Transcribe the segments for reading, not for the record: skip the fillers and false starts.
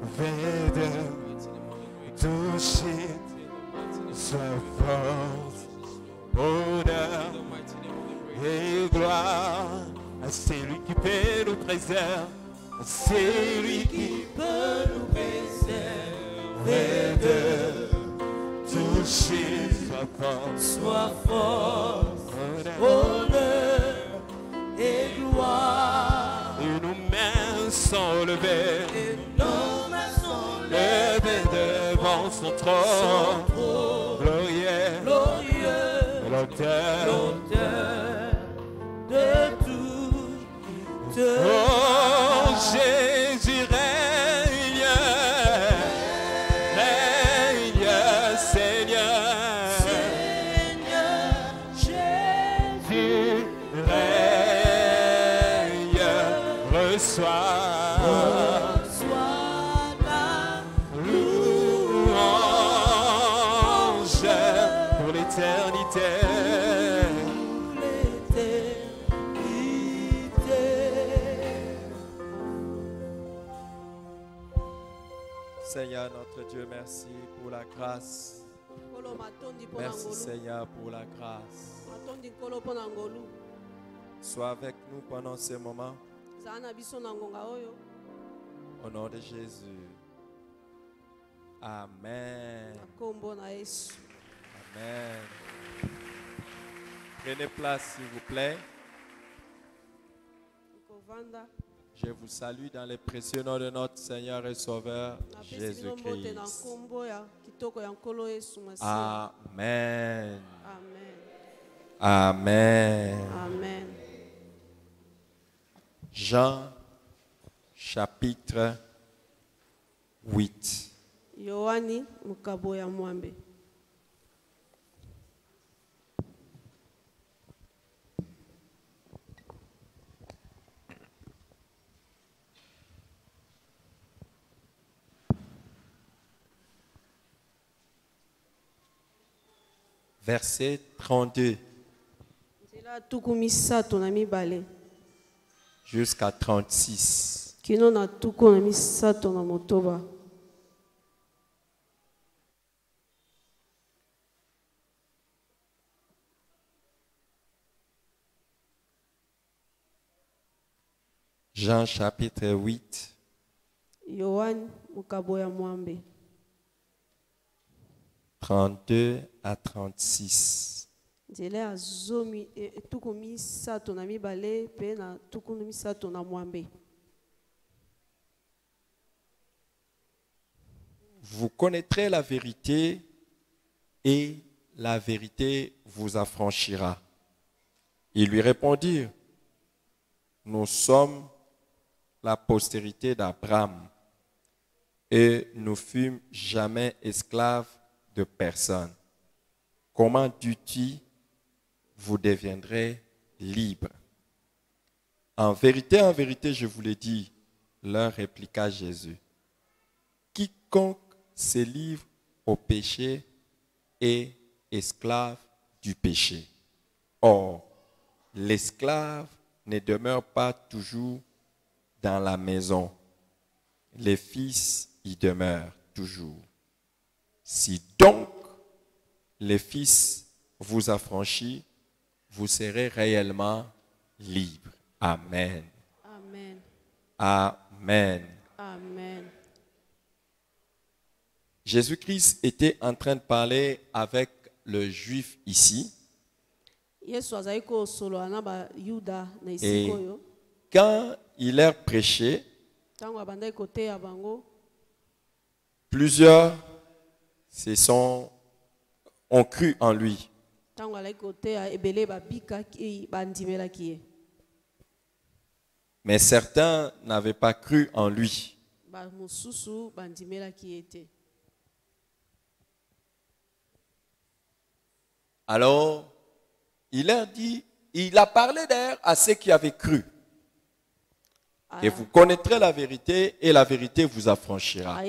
Veille toucher sa force, honneur et gloire à celui qui peut nous préserver, à celui qui peut nous préserver de toucher sa force, honneur et gloire. Et nos mains sont levées, levées devant son trône, glorieux, l'auteur de tout. Oh, Jésus règne, Seigneur, Jésus règne, reçois la louange pour l'éternité. Seigneur notre Dieu, merci pour la grâce. Merci Seigneur pour la grâce. Sois avec nous pendant ce moment. Au nom de Jésus. Amen. Amen. Prenez place s'il vous plaît. Je vous salue dans le précieux nom de notre Seigneur et Sauveur Jésus-Christ. Amen. Amen. Amen. Jean chapitre 8. Yohani mukabo ya mwambe. Verset 32 jusqu'à 36. Jean chapitre 8. Yohani mukabo ya mwambe. 32 à 36. Vous connaîtrez la vérité et la vérité vous affranchira. Ils lui répondirent, nous sommes la postérité d'Abraham et nous fûmes jamais esclaves de personne. Comment dis-tu, vous deviendrez libres? En vérité, je vous le dis, leur répliqua Jésus. Quiconque se livre au péché est esclave du péché. Or, l'esclave ne demeure pas toujours dans la maison. Le Fils y demeure toujours. Si donc le Fils vous affranchit, vous serez réellement libres. Amen. Amen. Amen. Amen. Jésus-Christ était en train de parler avec le Juif ici. Et quand il leur prêchait, plusieurs ont cru en lui. Mais certains n'avaient pas cru en lui. Alors, il leur dit, il a parlé d'ailleurs à ceux qui avaient cru. Et vous connaîtrez la vérité et la vérité vous affranchira.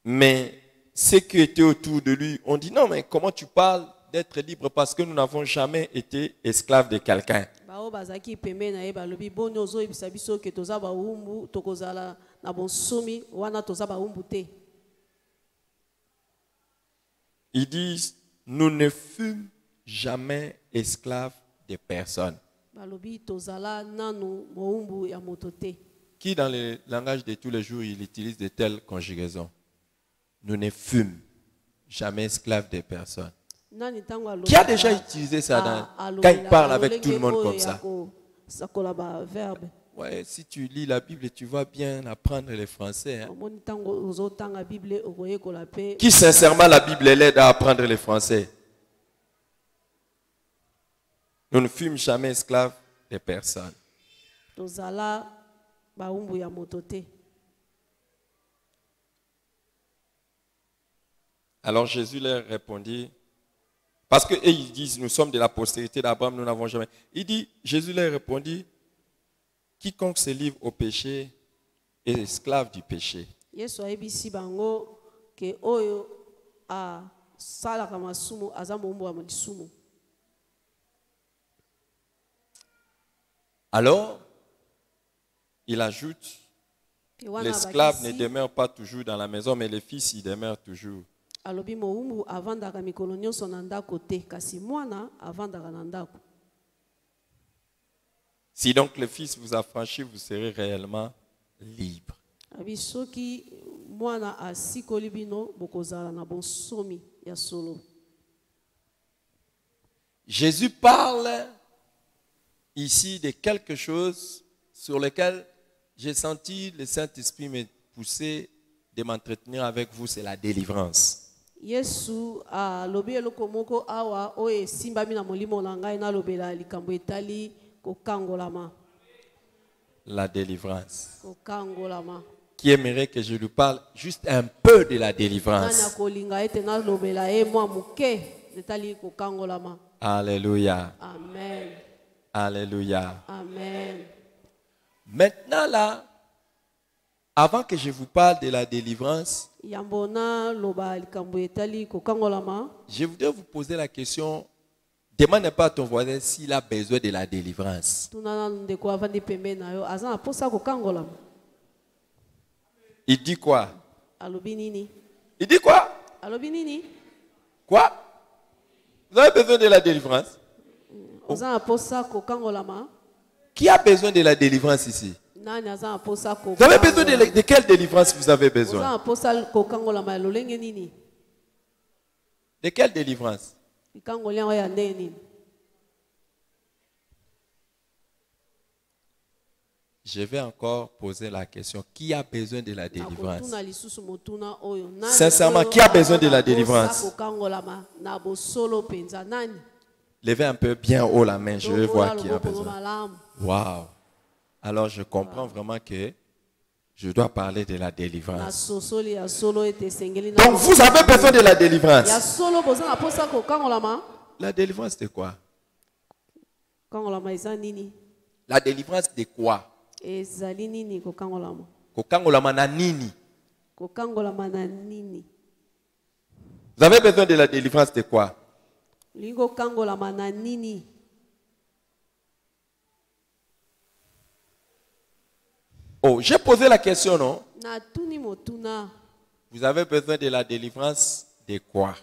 Mais ceux qui étaient autour de lui ont dit, non mais comment tu parles d'être libre parce que nous n'avons jamais été esclaves de quelqu'un. bao bazaki pembe na ye balobi boni ozoyebisa biso ke toza bawumbu tokozala na bonsomi wana toza bawumbu te. Ils disent, nous ne fûmes jamais esclaves de personne. Balobi tozala nanu mowumbu ya moto te. Qui dans le langage de tous les jours, il utilise de telles conjugaisons? Nous ne fûmes jamais esclaves de personne. Qui a déjà utilisé ça quand il parle avec tout le monde comme ça? Ouais, si tu lis la Bible, tu vas bien apprendre le français. Hein? Qui sincèrement la Bible l'aide à apprendre le français? Nous ne fûmes jamais esclaves de personne. Alors Jésus leur répondit, parce qu'ils disent, nous sommes de la postérité d'Abraham, nous n'avons jamais. Il dit, Jésus leur répondit, quiconque se livre au péché est esclave du péché. Alors, il ajoute, l'esclave ne demeure pas toujours dans la maison, mais le fils y demeure toujours. Si donc le fils vous a franchi, vous serez réellement libre. Jésus parle ici de quelque chose sur lequel j'ai senti le Saint-Esprit me pousser de m'entretenir avec vous, c'est la délivrance. La délivrance. Qui aimerait que je lui parle juste un peu de la délivrance? Alléluia. Amen. Alléluia. Amen. Maintenant là, avant que je vous parle de la délivrance, je voudrais vous poser la question, demande pas à ton voisin s'il a besoin de la délivrance. Il dit quoi? Il dit quoi? Quoi? Vous avez besoin de la délivrance? Qui a besoin de la délivrance ici? Vous avez besoin de quelle délivrance vous avez besoin? De quelle délivrance? Je vais encore poser la question. Qui a besoin de la délivrance? Sincèrement, qui a besoin de la délivrance? Levez un peu bien haut la main, je vais voir qui a besoin. Waouh! Alors je comprends vraiment que je dois parler de la délivrance. Donc vous avez besoin de la délivrance. La délivrance de quoi? La délivrance de quoi? Kokangolama na nini? Vous avez besoin de la délivrance de quoi? Oh, j'ai posé la question, non? Vous avez besoin de la délivrance de quoi?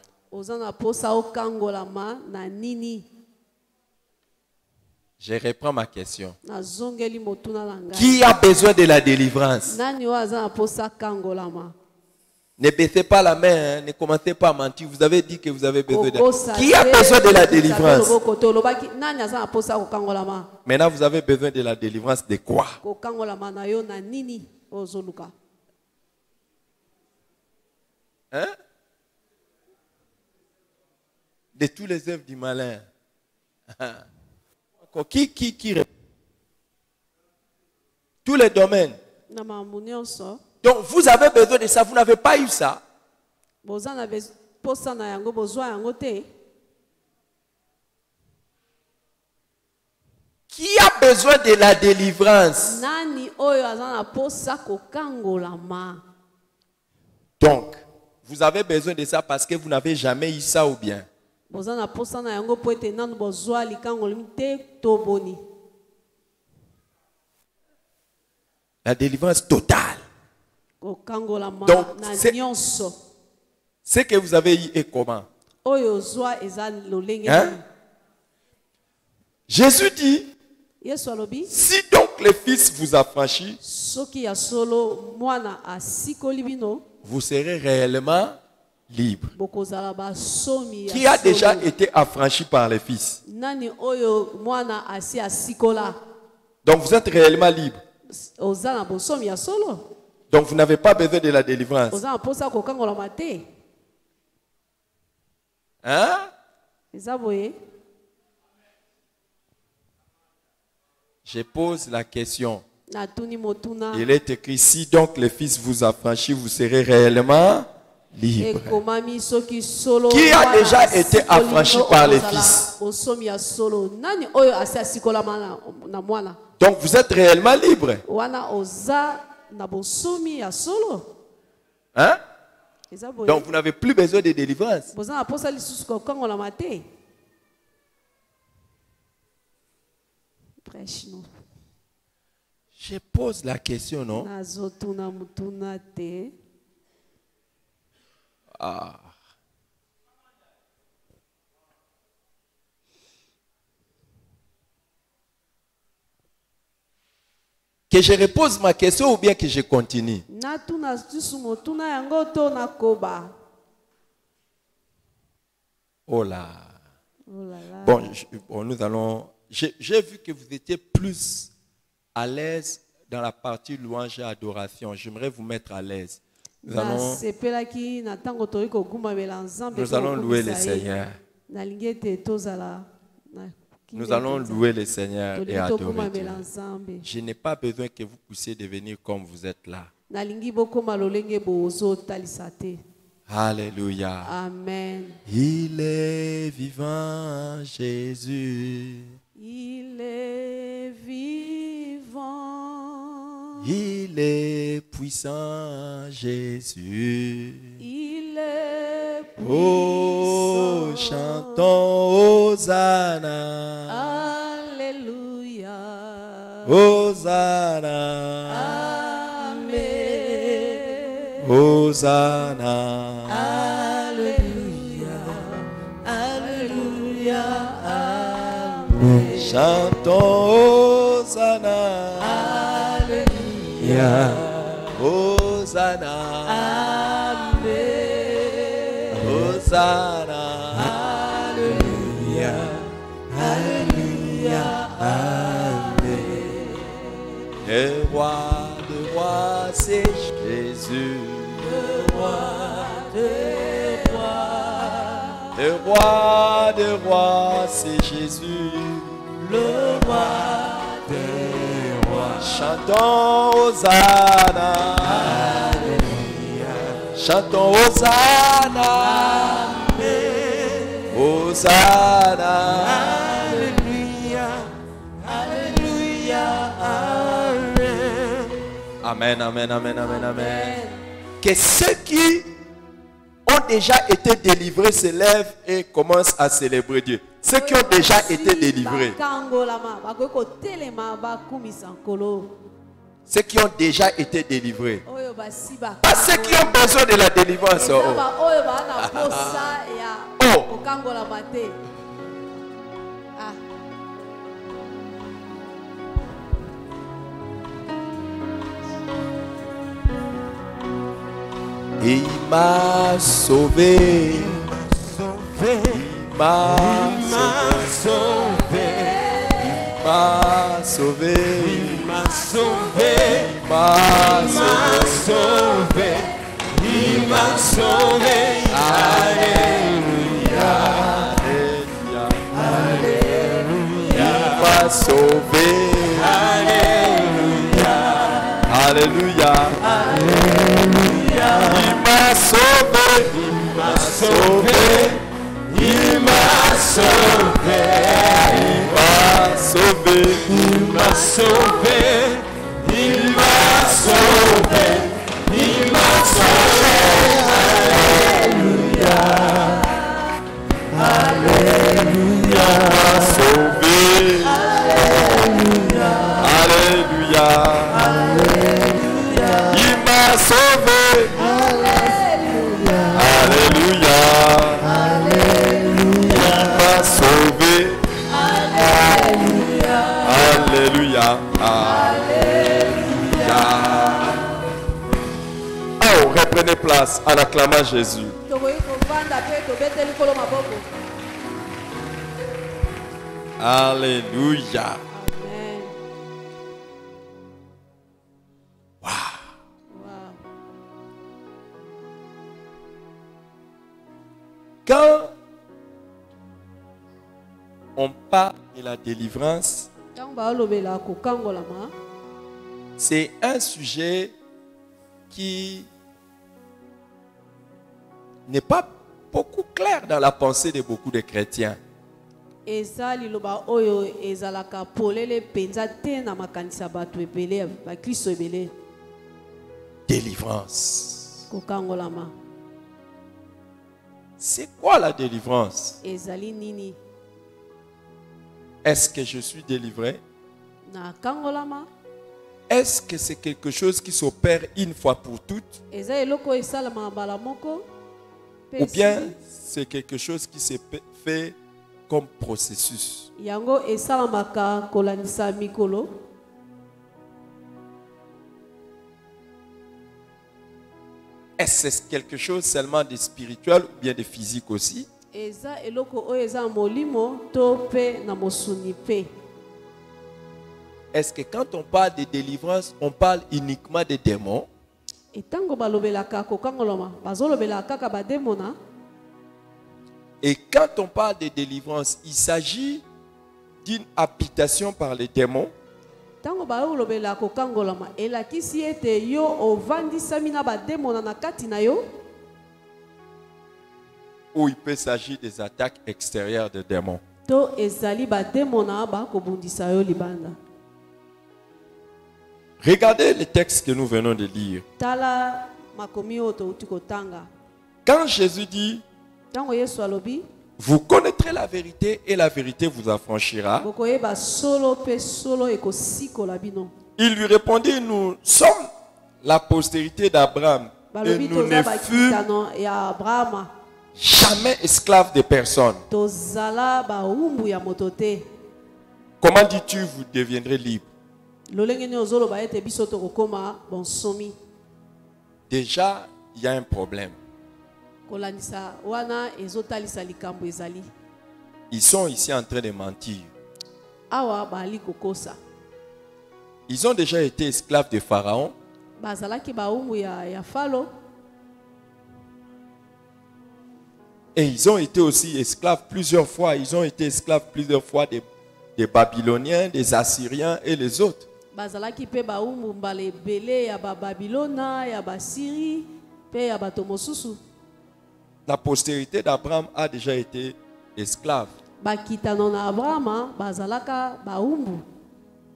Je reprends ma question. Qui a besoin de la délivrance? Ne baissez pas la main, hein, ne commencez pas à mentir. Vous avez dit que vous avez besoin de... Qui a besoin de la délivrance? Maintenant, vous avez besoin de la délivrance de quoi? Hein? De tous les œuvres du malin. Qui tous les domaines. Donc vous avez besoin de ça, vous n'avez pas eu ça. Qui a besoin de la délivrance? Donc, vous avez besoin de ça parce que vous n'avez jamais eu ça ou bien? La délivrance totale. Donc, ce que vous avez eu est comment? Hein? Jésus dit, si donc le Fils vous affranchit, vous serez réellement libre. Qui a déjà été affranchi par le Fils? Donc vous êtes réellement libre. Donc vous n'avez pas besoin de la délivrance. Hein? Je pose la question. Il est écrit, si donc le Fils vous affranchit, vous serez réellement libre. Qui a déjà été affranchi par le Fils? Donc vous êtes réellement libre. Hein? Donc vous n'avez plus besoin de délivrance. Je pose la question, non? Ah. Que je repose ma question ou bien que je continue? Oh là. Bon, nous allons... J'ai vu que vous étiez plus à l'aise dans la partie louange et adoration. J'aimerais vous mettre à l'aise. Nous allons louer le Seigneur. Nous allons louer le Seigneur et adorer Dieu. Je n'ai pas besoin que vous puissiez devenir comme vous êtes là. Alléluia. Amen. Il est vivant, Jésus. Il est vivant. Il est puissant, Jésus. Il est puissant. Oh, chantons Hosanna. Alléluia. Hosanna. Amen. Hosanna. Alléluia. Alléluia. Amen. Chantons Hosanna. Alléluia. Hosanna. Amen. Hosanna. Alléluia. Alléluia. Amen. Le roi de rois, c'est Jésus. Le roi des rois. Le roi de rois, c'est Jésus. Le roi des rois. Chantons Hosanna. Alléluia. Chantons Hosanna. Amen. Hosanna. Alléluia. Alléluia. Amen. Amen, amen, amen, amen, amen. Que ceux qui ont déjà été délivrés se lèvent et commencent à célébrer Dieu. Ceux qui ont déjà été délivrés. Ceux qui ont déjà été délivrés. Pas ceux qui ont besoin de la délivrance. Oh. Il m'a sauvé. Il m'a sauvé. Il m'a sauvé. Il m'a sauvé. Il m'a sauvé. Il m'a sauvé. Alléluia. Alléluia. Il m'a sauvé. Alléluia. Alléluia. Alléluia. Il m'a sauvé. Il m'a sauvé. Il m'a sauvé. Il m'a sauvé. Il m'a sauvé. Il m'a sauvé. Il m'a sauvé. Alléluia. Alléluia. Sauvé. Alléluia. Alléluia. Alléluia. Oh, reprenez place en acclamant Jésus. Alléluia. Amen. Wow. Wow. Quand on parle de la délivrance, c'est un sujet qui n'est pas beaucoup clair dans la pensée de beaucoup de chrétiens. Délivrance. C'est quoi la délivrance? Est-ce que je suis délivré? Est-ce que c'est quelque chose qui s'opère une fois pour toutes? Ou bien c'est quelque chose qui se fait comme processus? Est-ce que c'est quelque chose seulement de spirituel ou bien de physique aussi? Est-ce que quand on parle de délivrance, on parle uniquement des démons? Et quand on parle de délivrance, il s'agit d'une habitation par les démons? Ou il peut s'agir des attaques extérieures des démons? Regardez le texte que nous venons de lire. Quand Jésus dit, vous connaîtrez la vérité et la vérité vous affranchira, il lui répondit, nous sommes la postérité d'Abraham et nous ne fûmes jamais esclaves de personne. Comment dis-tu, vous deviendrez libre? Déjà, il y a un problème. Ils sont ici en train de mentir. Ils ont déjà été esclaves de Pharaon. Et ils ont été aussi esclaves plusieurs fois. Ils ont été esclaves plusieurs fois des Babyloniens, des Assyriens et les autres. La postérité d'Abraham a déjà été esclave.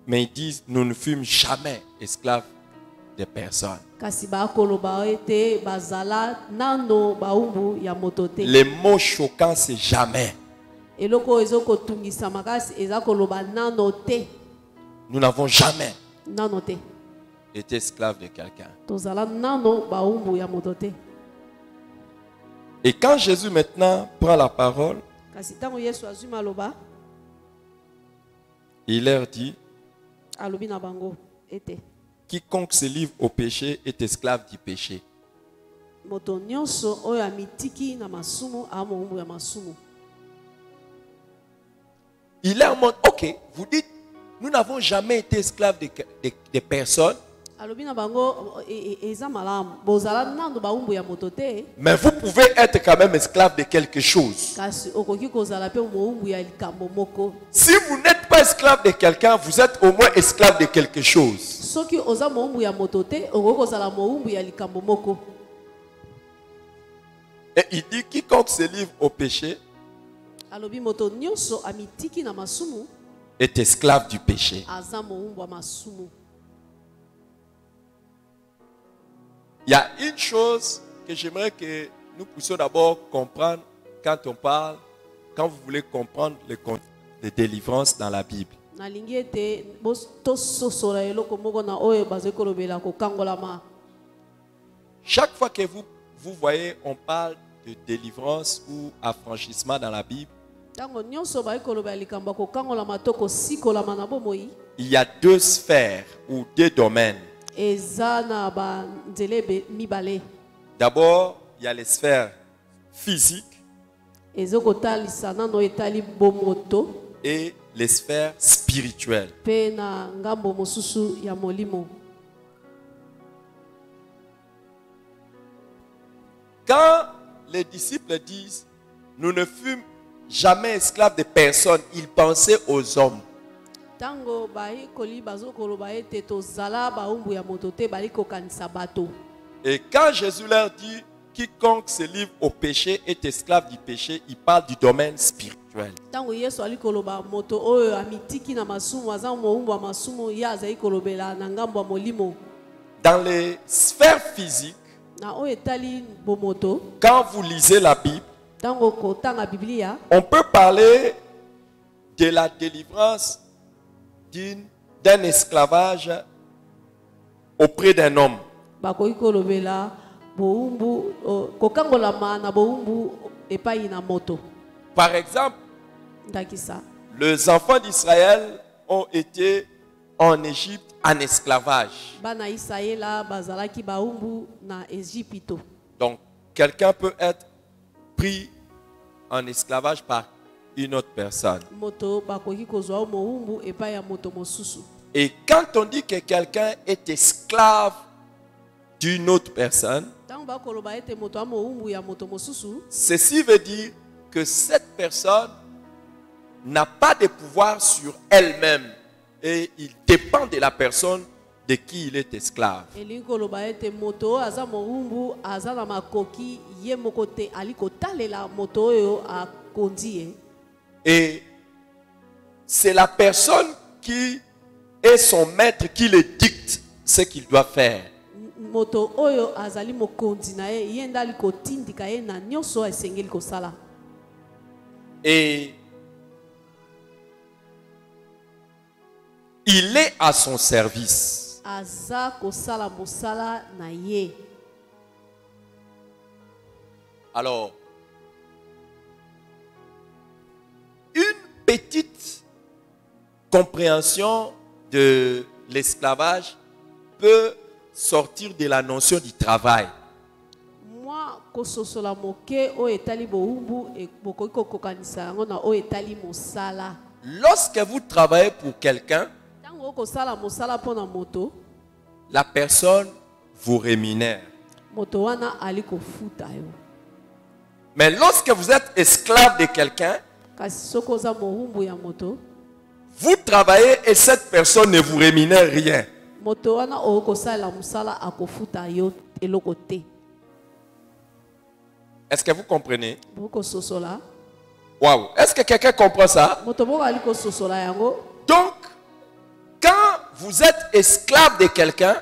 Mais ils disent, nous ne fûmes jamais esclaves de personne. Le mot choquant, c'est jamais. Nous n'avons jamais été esclaves de quelqu'un. Et quand Jésus maintenant prend la parole, il leur dit, quiconque se livre au péché est esclave du péché. Il leur montre, ok, vous dites, nous n'avons jamais été esclaves de personnes. Mais vous pouvez être quand même esclave de quelque chose. Si vous n'êtes pas esclave de quelqu'un, vous êtes au moins esclave de quelque chose. Et il dit, quiconque se livre au péché est esclave du péché. Il y a une chose que j'aimerais que nous puissions d'abord comprendre quand on parle, quand vous voulez comprendre le concept de délivrance dans la Bible. Chaque fois que vous voyez, on parle de délivrance ou affranchissement dans la Bible, Il y a deux sphères ou deux domaines. D'abord, il y a les sphères physiques et les sphères spirituelles. Quand les disciples disent « Nous ne fûmes jamais esclaves de personne », ils pensaient aux hommes. Et quand Jésus leur dit « Quiconque se livre au péché est esclave du péché », il parle du domaine spirituel. Dans les sphères physiques, quand vous lisez la Bible, on peut parler de la délivrance d'un esclavage auprès d'un homme. Par exemple, les enfants d'Israël ont été en Égypte en esclavage. Donc, quelqu'un peut être pris en esclavage par une autre personne. Et quand on dit que quelqu'un est esclave d'une autre personne, ceci veut dire que cette personne n'a pas de pouvoir sur elle-même et il dépend de la personne de qui il est esclave. Et c'est la personne qui est son maître qui le dicte ce qu'il doit faire. Et il est à son service. Alors, une petite compréhension de l'esclavage peut sortir de la notion du travail. Lorsque vous travaillez pour quelqu'un, la personne vous rémunère. Mais lorsque vous êtes esclave de quelqu'un, vous travaillez et cette personne ne vous rémunère rien. Est-ce que vous comprenez? Waouh! Est-ce que quelqu'un comprend ça? Donc, quand vous êtes esclave de quelqu'un,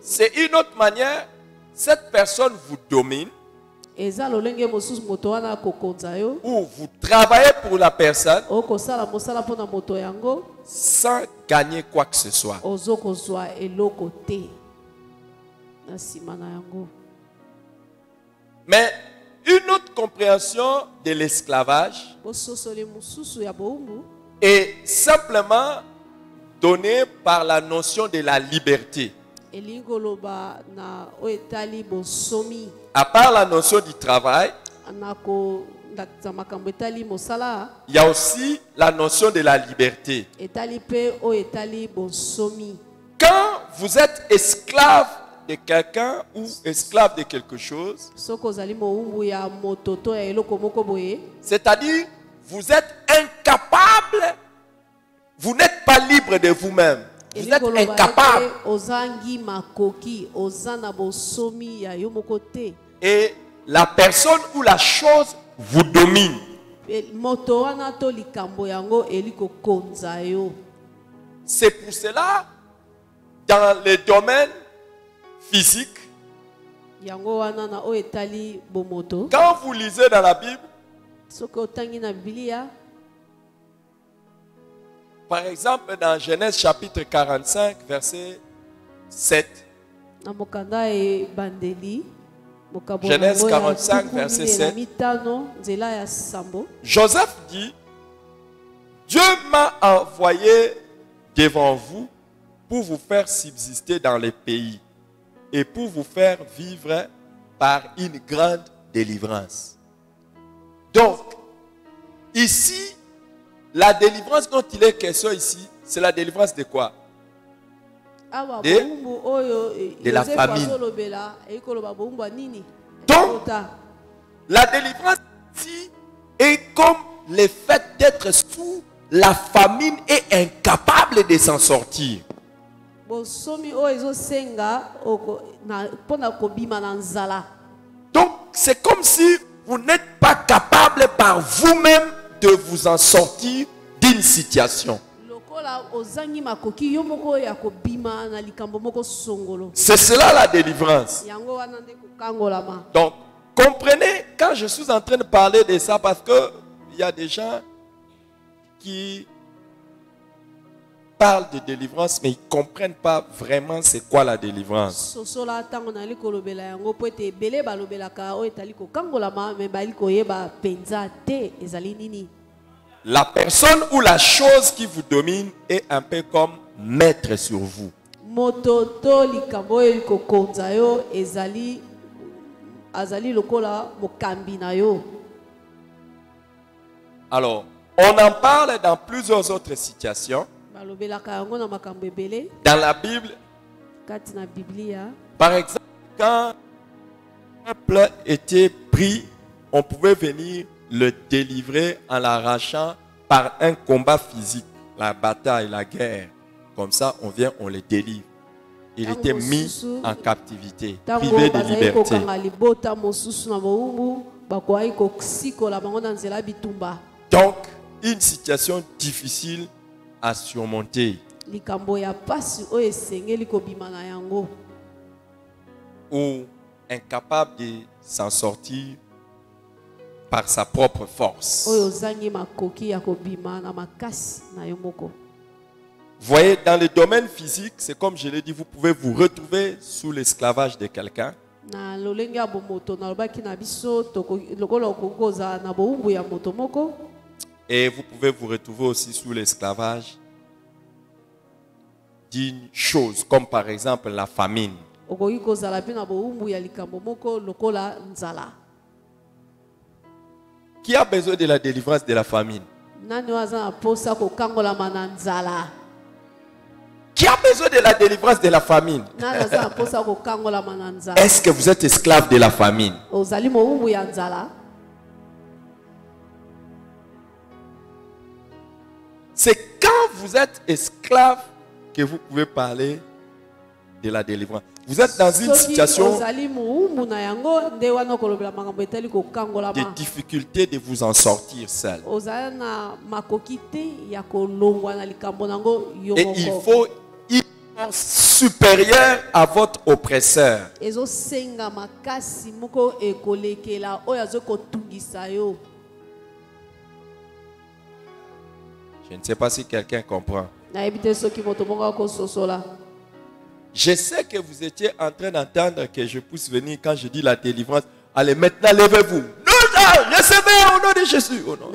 c'est une autre manière, cette personne vous domine, ou vous travaillez pour la personne sans gagner quoi que ce soit. Mais une autre compréhension de l'esclavage est simplement donnée par la notion de la liberté. À part la notion du travail, il y a aussi la notion de la liberté. Quand vous êtes esclave de quelqu'un ou esclave de quelque chose, c'est-à-dire vous êtes incapable, vous n'êtes pas libre de vous-même. Vous êtes incapable. Et la personne ou la chose vous domine. C'est pour cela, dans le domaine physique, quand vous lisez dans la Bible, par exemple dans Genèse chapitre 45, verset 7, Genèse 45, verset 7. Joseph dit, Dieu m'a envoyé devant vous pour vous faire subsister dans les pays et pour vous faire vivre par une grande délivrance. Donc, ici, la délivrance dont il est question ici, c'est la délivrance de quoi? De la famine. Donc, la délivrance ici est comme le fait d'être sous la famine et incapable de s'en sortir. Donc, c'est comme si vous n'êtes pas capable par vous-même de vous en sortir d'une situation. C'est cela la délivrance. Donc, comprenez quand je suis en train de parler de ça, parce que il y a des gens qui parlent de délivrance, mais ils ne comprennent pas vraiment c'est quoi la délivrance. La personne ou la chose qui vous domine est un peu comme maître sur vous. Alors, on en parle dans plusieurs autres situations. Dans la Bible, par exemple, quand un peuple était pris, on pouvait venir le délivrer en l'arrachant par un combat physique, la bataille, la guerre. Comme ça, on vient, on le délivre. Il était mis en captivité, privé de liberté. Donc, une situation difficile à surmonter. Ou incapable de s'en sortir par sa propre force. Voyez, dans le domaine physique, c'est comme je l'ai dit, vous pouvez vous retrouver sous l'esclavage de quelqu'un. Et vous pouvez vous retrouver aussi sous l'esclavage d'une chose, comme par exemple la famine. Qui a besoin de la délivrance de la famine? Qui a besoin de la délivrance de la famine? Est-ce que vous êtes esclave de la famine? C'est quand vous êtes esclave que vous pouvez parler de la délivrance. Vous êtes dans une situation de difficulté de vous en sortir seul. Et il faut une force supérieure à votre oppresseur. Je ne sais pas si quelqu'un comprend. Je sais que vous étiez en train d'entendre que je puisse venir quand je dis la délivrance. Allez, maintenant, levez-vous. Non, recevez au nom de Jésus. Oh non.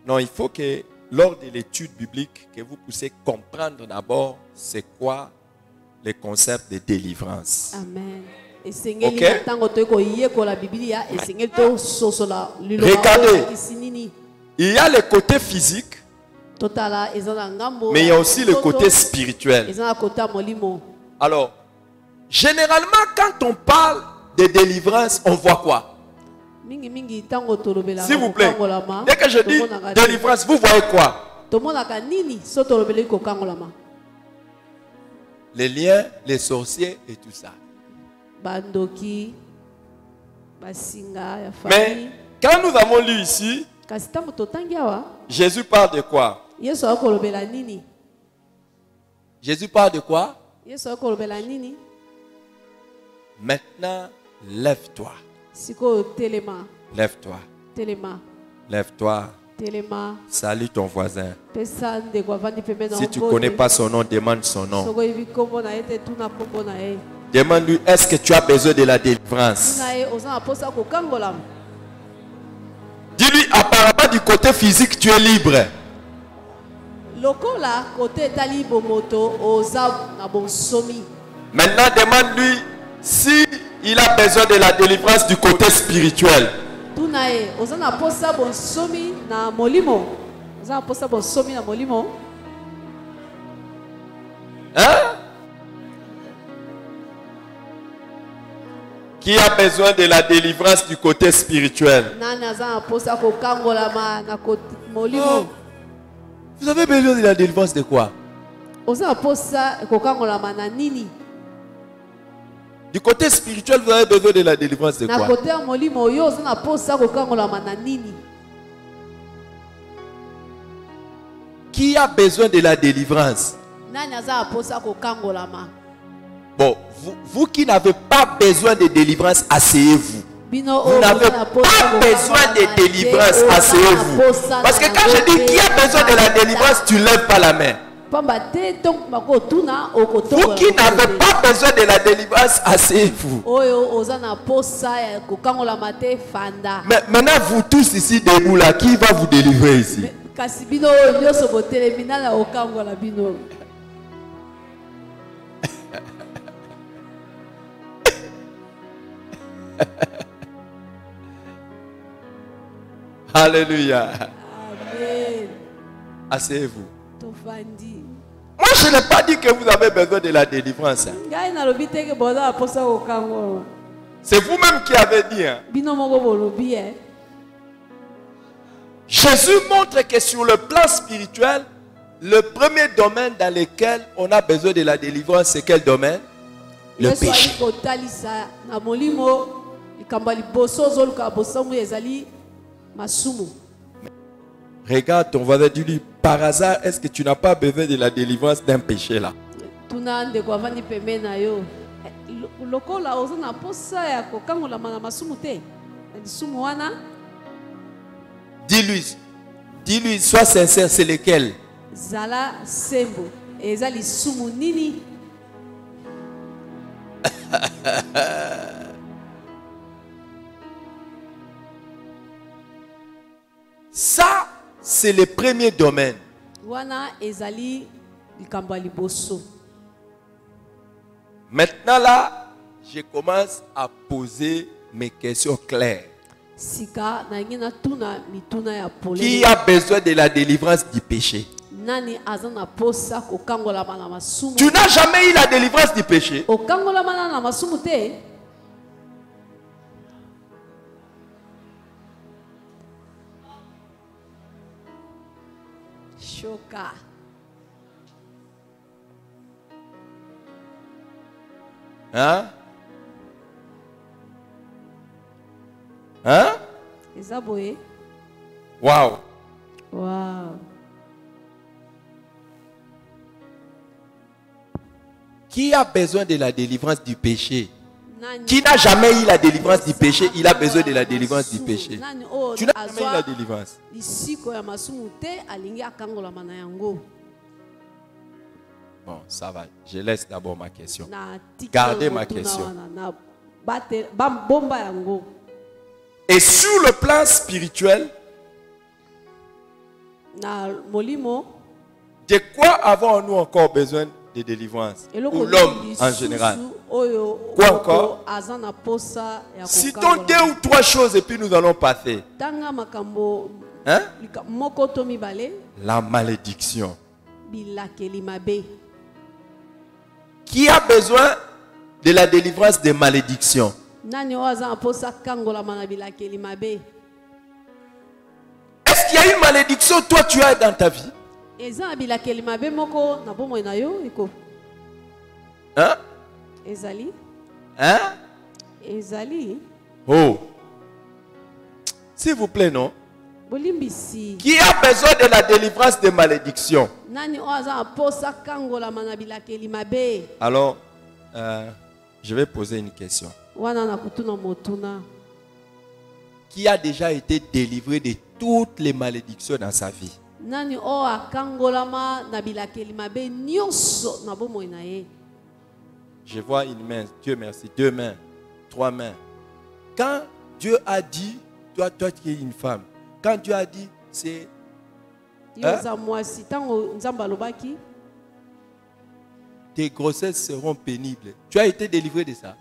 Non, il faut que lors de l'étude biblique, que vous puissiez comprendre d'abord c'est quoi le concept de délivrance. Amen. Okay. Regardez, il y a le côté physique, mais il y a aussi le côté spirituel. Alors, généralement, quand on parle de délivrance, on voit quoi? S'il vous plaît, dès que je dis délivrance, vous voyez quoi? Les liens, les sorciers et tout ça. Mais quand nous avons lu ici, Jésus parle de quoi? Jésus parle de quoi? Maintenant, lève-toi. Lève-toi. Lève-toi. Salue ton voisin. Si tu ne connais pas son nom, demande son nom. Demande-lui, est-ce que tu as besoin de la délivrance? Dis-lui, apparemment du côté physique, tu es libre. Maintenant, demande-lui si il a besoin de la délivrance du côté spirituel. Hein? Qui a besoin de la délivrance du côté spirituel? Oh. Vous avez besoin de la délivrance de quoi? Du côté spirituel, vous avez besoin de la délivrance de quoi? Qui a besoin de la délivrance? Bon, vous qui n'avez pas besoin de délivrance, asseyez-vous. Vous n'avez pas besoin de délivrance, asseyez-vous. Parce que quand je dis qui a besoin de la délivrance, tu ne lèves pas la main. Vous qui n'avez pas besoin de la délivrance, asseyez-vous. Mais maintenant, vous tous ici debout là, qui va vous délivrer ici? Alléluia. Amen. Asseyez-vous. Moi, je n'ai pas dit que vous avez besoin de la délivrance. C'est vous-même qui avez dit. Hein? Jésus montre que sur le plan spirituel, le premier domaine dans lequel on a besoin de la délivrance, c'est quel domaine? Le péché. Regarde ton voisin, dis-lui, par hasard, est-ce que tu n'as pas besoin de la délivrance d'un péché là? Dis-lui, sois sincère, c'est lequel? Ça, c'est le premier domaine. Maintenant là, je commence à poser mes questions claires. Qui a besoin de la délivrance du péché? Tu n'as jamais eu la délivrance du péché? Hein? Hein? Wow. Wow. Qui a besoin de la délivrance du péché? Qui n'a jamais eu la délivrance du péché, il a besoin de la délivrance du péché. Tu n'as jamais eu la délivrance. Bon, ça va. Je laisse d'abord ma question. Gardez ma question. Et sur le plan spirituel, de quoi avons-nous encore besoin de délivrance? Ou l'homme en général? Quoi encore? Citons 2 ou 3 choses et puis nous allons passer. Hein? La malédiction. Qui a besoin de la délivrance des malédictions? Est-ce qu'il y a une malédiction toi tu as dans ta vie? Hein? Hein? Oh. S'il vous plaît, non? Qui a besoin de la délivrance des malédictions? Alors, je vais poser une question. Qui a déjà été délivré de toutes les malédictions dans sa vie? Nani o akangolama na bilakeli mabe nyonso na bomoi na ye. Je vois une main, Dieu merci, 2 mains, 3 mains. Quand Dieu a dit, toi qui es une femme, quand Dieu a dit, c'est... Tes grossesses seront pénibles. Tu as été délivré de ça?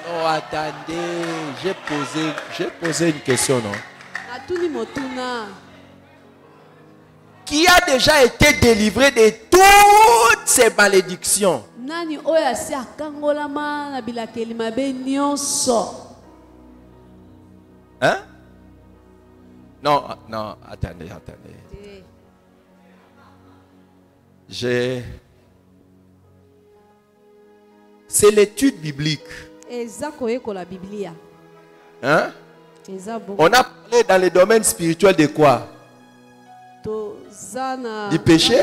Oh, attendez, j'ai posé une question, non? Qui a déjà été délivré de toutes ces malédictions? Hein? Non, attendez. C'est l'étude biblique. Hein? On a parlé dans le domaine spirituel de quoi? Du péché.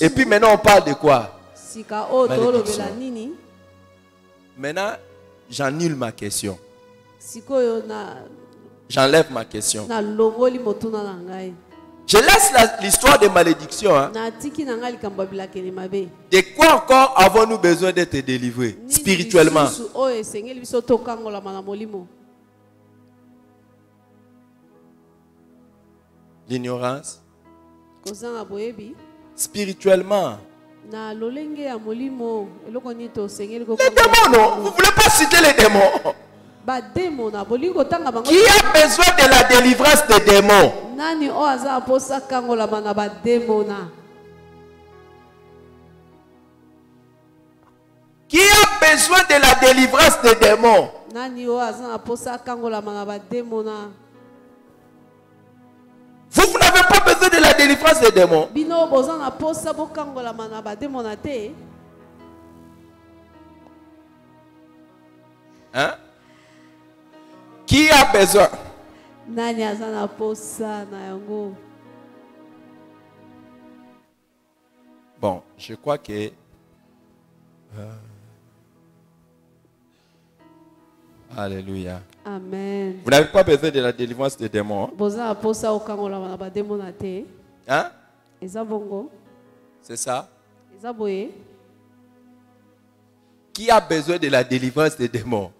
Et puis maintenant on parle de quoi? Malédiction. Maintenant j'annule ma question. J'enlève ma question. Je laisse l'histoire des malédictions. Hein. De quoi encore avons-nous besoin d'être délivrés spirituellement? L'ignorance. Spirituellement. Les démons, non? Vous ne voulez pas citer les démons? Qui a besoin de la délivrance des démons? Qui a besoin de la délivrance des démons? Vous n'avez pas besoin de la délivrance des démons. Hein? Qui a besoin? Bon, je crois que Alléluia. Amen. Vous n'avez pas besoin de la délivrance des démons. Hein? C'est ça? Qui a besoin de la délivrance des démons?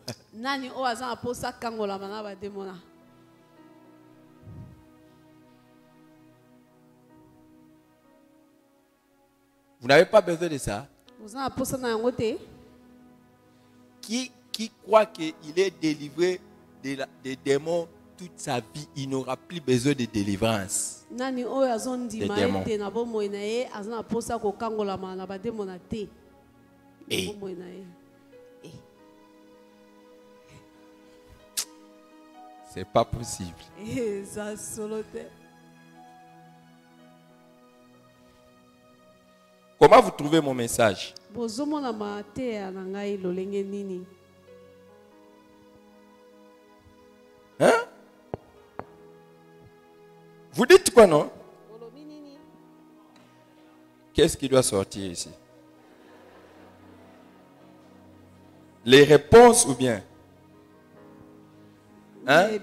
Vous n'avez pas besoin de ça? Qui croit qu'il est délivré des démons toute sa vie, il n'aura plus besoin de délivrance. Des démons. C'est pas possible. Comment vous trouvez mon message? Hein? Vous dites quoi, non? Qu'est-ce qui doit sortir ici? Les réponses ou bien? Hein?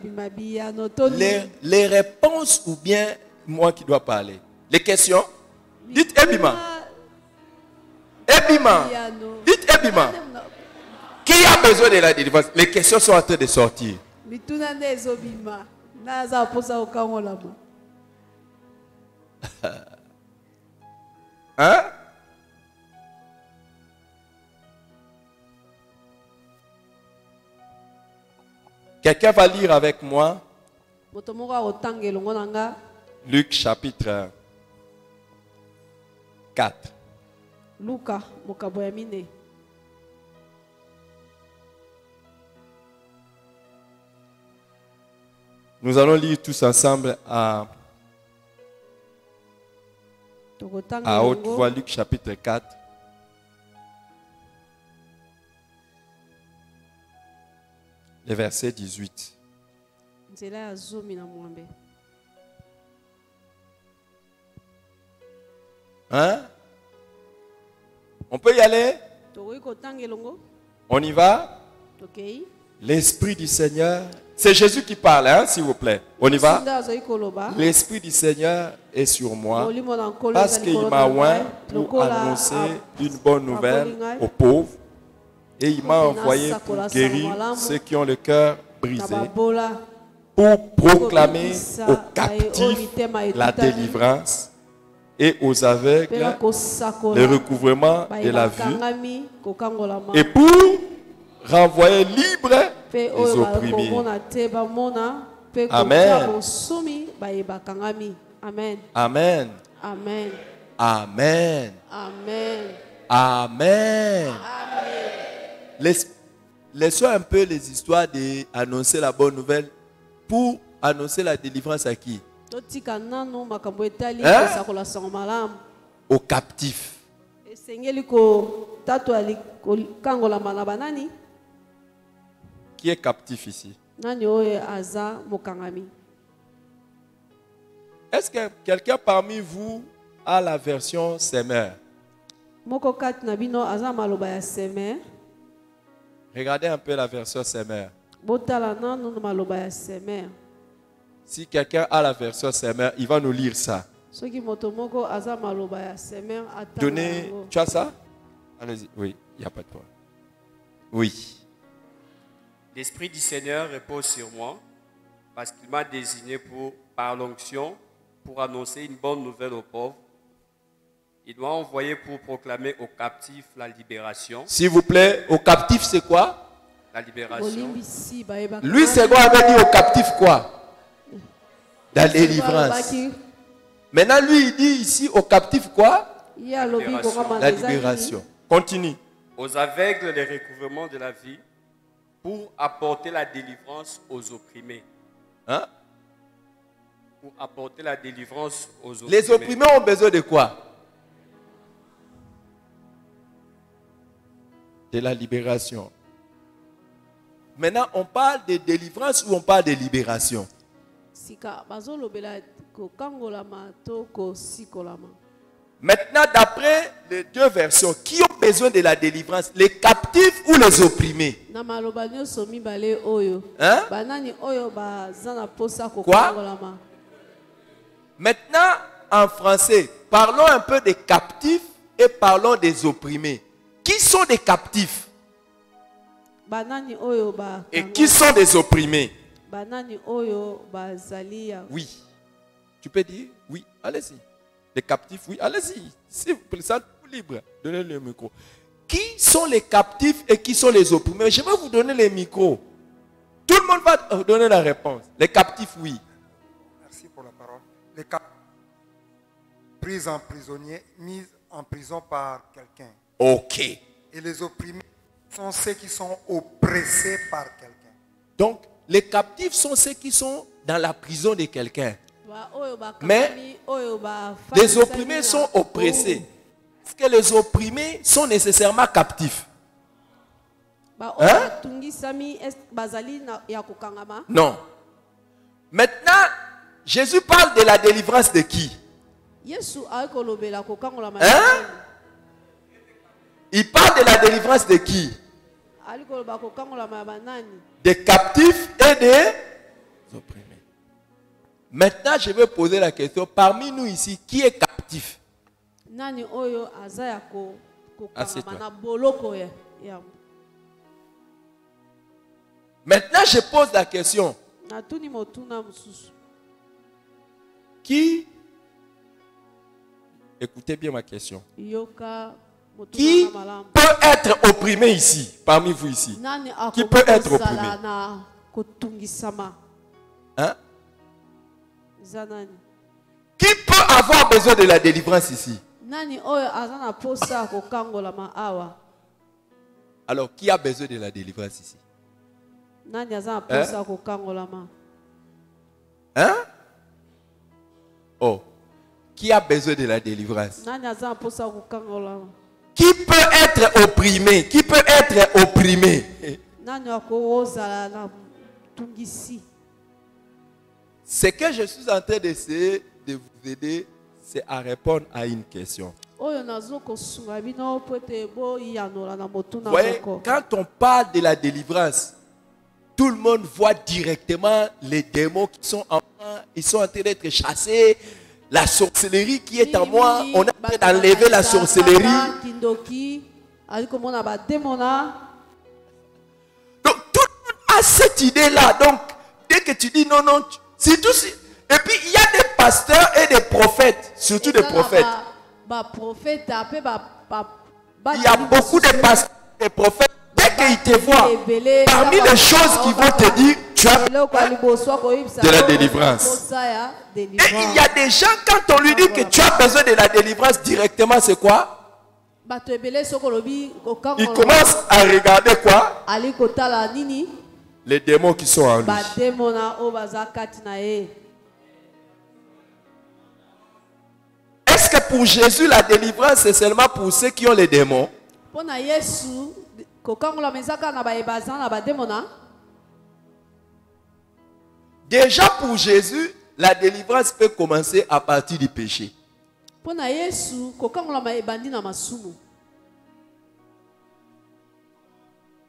Les réponses ou bien moi qui dois parler? Les questions? Dites Ebima. Ebima. Dites Ebima. Qui a besoin de la délivrance? Les questions sont en train de sortir. Hein? Quelqu'un va lire avec moi Luc chapitre 4. Nous allons lire tous ensemble à haute voix Luc chapitre 4. Le verset 18. Hein? On peut y aller? On y va? Okay. L'Esprit du Seigneur. C'est Jésus qui parle, hein, s'il vous plaît. On y va? L'Esprit du Seigneur est sur moi parce qu'il m'a oint pour annoncer une bonne nouvelle aux pauvres et il m'a envoyé pour guérir ceux qui ont le cœur brisé, pour proclamer aux captifs la délivrance et aux aveugles le recouvrement de la vue et pour renvoyer libre les opprimés. Amen. Amen. Amen. Amen. Amen. Amen. Amen. Laissons un peu les histoires d'annoncer la bonne nouvelle pour annoncer la délivrance à qui? Aux captifs. Qui est captif ici? Est-ce que quelqu'un parmi vous a la version Semeur? Regardez un peu la version Semeur. Si quelqu'un a la version Semeur, il va nous lire ça. Donnez, tu as ça? Allez-y. Oui, il n'y a pas de problème. Oui. L'Esprit du Seigneur repose sur moi parce qu'il m'a désigné par l'onction pour annoncer une bonne nouvelle aux pauvres. Il m'a envoyé pour proclamer aux captifs la libération. S'il vous plaît, aux captifs c'est quoi? La libération. Lui c'est quoi? Avait dit aux captifs quoi? La délivrance. Maintenant lui il dit ici aux captifs quoi? La libération. Continue. Aux aveugles le recouvrement de la vie pour apporter la délivrance aux opprimés. Hein? Pour apporter la délivrance aux opprimés. Les opprimés ont besoin de quoi? De la libération. Maintenant, on parle de délivrance ou on parle de libération? Maintenant, d'après les deux versions, qui ont besoin de la délivrance? Les captifs ou les opprimés? Hein? Quoi? Maintenant, en français, parlons un peu des captifs et parlons des opprimés. Qui sont des captifs? Et qui sont des opprimés? Oui. Tu peux dire? Oui, allez-y. Les captifs, oui, allez-y. Si vous présentez libre, donnez le micro. Qui sont les captifs et qui sont les opprimés? Je vais vous donner les micros. Tout le monde va donner la réponse. Les captifs, oui. Merci pour la parole. Les captifs pris en prisonnier, mis en prison par quelqu'un. Ok. Et les opprimés sont ceux qui sont oppressés par quelqu'un. Donc, les captifs sont ceux qui sont dans la prison de quelqu'un. Mais les opprimés sont oppressés. Est-ce que les opprimés sont nécessairement captifs? Hein? Non. Maintenant, Jésus parle de la délivrance de qui? Hein? Il parle de la délivrance de qui? Des captifs et des opprimés. Maintenant, je vais poser la question. Parmi nous ici, qui est captif? Assieds-toi. Maintenant, je pose la question. Qui, écoutez bien ma question. Qui peut être opprimé ici, parmi vous ici? Qui peut être opprimé? Hein? Qui peut avoir besoin de la délivrance ici? Alors, qui a besoin de la délivrance ici? Hein? Oh. Qui a besoin de la délivrance? Qui peut être opprimé? Qui peut être opprimé? Ce que je suis en train d'essayer de vous aider, c'est à répondre à une question. voyez, quand on parle de la délivrance, tout le monde voit directement les démons qui sont en moi, ils sont en train d'être chassés. La sorcellerie qui est en moi, on est en train d'enlever la sorcellerie. Donc tout le monde a cette idée-là. Donc, dès que tu dis non, non, c'est tout. Et puis, il y a des pasteurs et des prophètes, surtout des prophètes. Il y a beaucoup de pasteurs et des prophètes. Dès qu'ils te voient, parmi les choses qu'ils vont te dire, tu as de la délivrance. Et il y a des gens, quand on lui dit que tu as besoin de la délivrance directement, c'est quoi? Il commence à regarder quoi? Les démons qui sont en lui. Est-ce que pour Jésus, la délivrance, c'est seulement pour ceux qui ont les démons? Déjà pour Jésus, la délivrance peut commencer à partir du péché.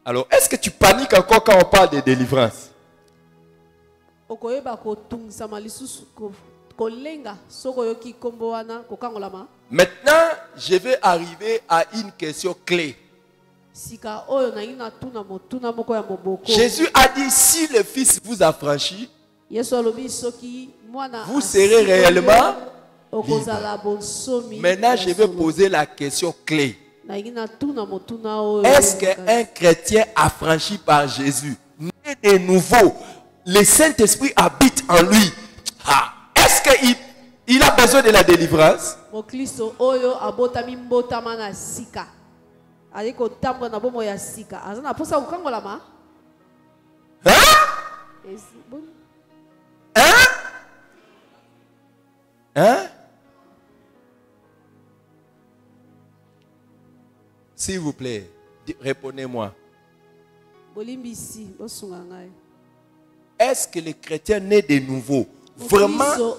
Alors, est-ce que tu paniques encore quand on parle de délivrance? Maintenant, je vais arriver à une question clé. Jésus a dit, si le Fils vous affranchit, vous serez réellement libre. Maintenant, je vais poser la question clé. Est-ce qu'un chrétien affranchi par Jésus, né de nouveau, le Saint-Esprit habite en lui, est-ce qu'il a besoin de la délivrance? Hein? Hein? Hein? S'il vous plaît, répondez-moi. Est-ce que les chrétiens nés de nouveau, vraiment? 2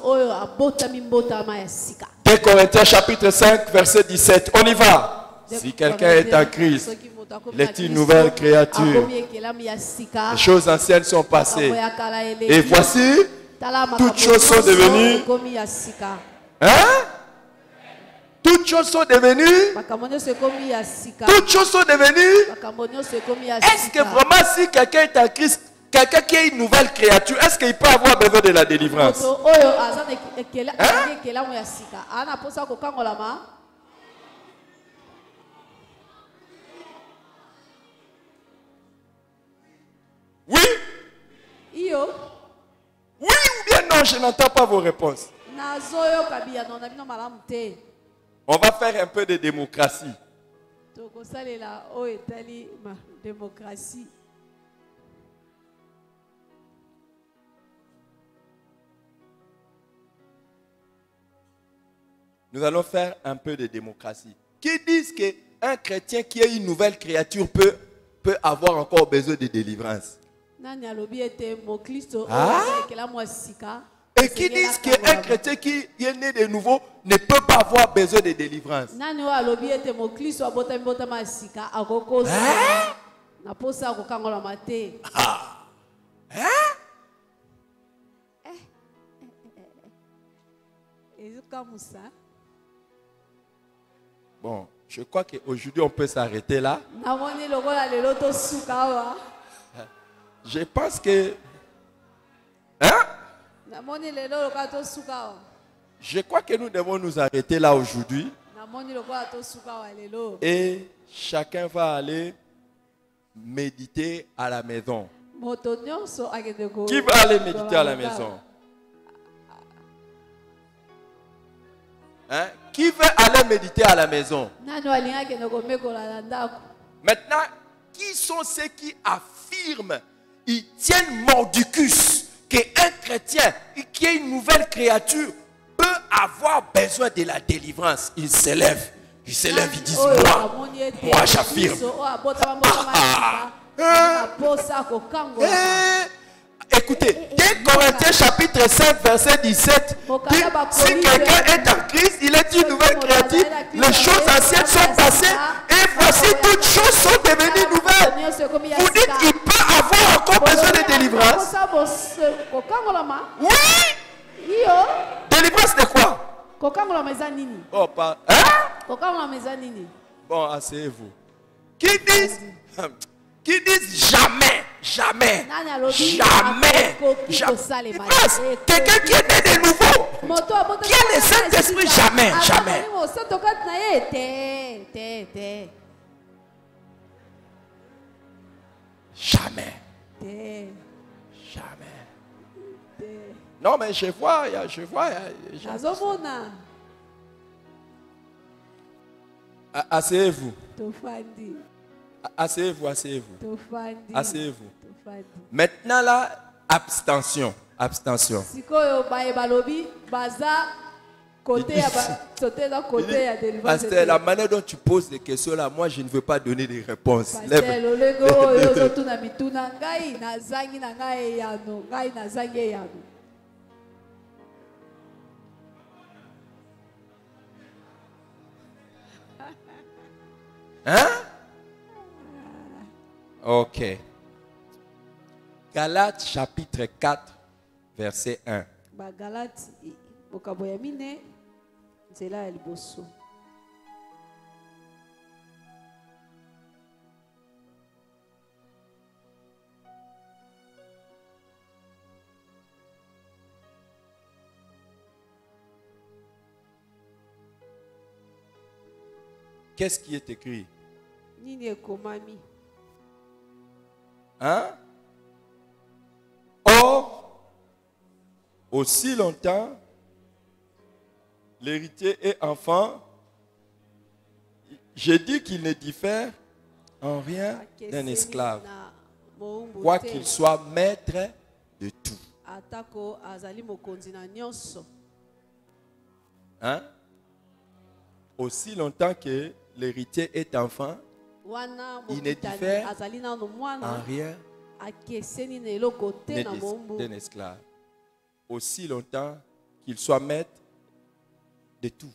Corinthiens chapitre 5, verset 17. On y va. Si quelqu'un est en Christ, il est une nouvelle créature. Les choses anciennes sont passées. Et voici, toutes choses sont devenues. Hein? Toutes choses sont devenues. Toutes choses sont devenues. Est-ce que vraiment si quelqu'un est en Christ, quelqu'un qui est une nouvelle créature, est-ce qu'il peut avoir besoin de la délivrance? Hein? Oui? Oui ou bien non, je n'entends pas vos réponses. On va faire un peu de démocratie. Nous allons faire un peu de démocratie. Qui disent qu'un chrétien qui est une nouvelle créature peut avoir encore besoin de délivrance? Et qui disent qu'un chrétien qui est né de nouveau ne peut pas avoir besoin de délivrance? Bon, je crois qu'aujourd'hui on peut s'arrêter là. Je pense que... Hein? Je crois que nous devons nous arrêter là aujourd'hui. Et chacun va aller méditer à la maison. Qui va aller méditer à la maison? Hein? Qui veut aller méditer à la maison? Maintenant, qui sont ceux qui affirment, ils tiennent mordicus, qu'un chrétien qui est une nouvelle créature peut avoir besoin de la délivrance? Ils s'élèvent, ils disent moi j'affirme. Et Écoutez, 2 Corinthiens chapitre 5 verset 17 dit, si quelqu'un est en Christ, il est une nouvelle créature. Les choses anciennes sont passées et voici toutes choses sont devenues nouvelles. Vous dites qu'il peut avoir encore besoin de délivrance? Oui. Délivrance de quoi? Oh, pas. Hein? Bon, asseyez-vous. Qui disent jamais, jamais, jamais, jamais. Quelqu'un qui est né de nouveau, qui a le Saint-Esprit, jamais, jamais. Jamais. Jamais. Non, mais je vois. Asseyez-vous. Asseyez-vous. Maintenant là, abstention. Pasteur, la manière dont tu poses les questions là, moi je ne veux pas donner des réponses. Hein? Ok. Galates chapitre 4, verset 1. Qu'est-ce qui est écrit? Hein? Or, aussi longtemps, l'héritier est enfant, je dis qu'il ne diffère en rien d'un esclave, quoiqu'il soit maître de tout. Hein? Aussi longtemps que l'héritier est enfant, il ne diffère en rien d'un esclave. Aussi longtemps qu'il soit maître de tout.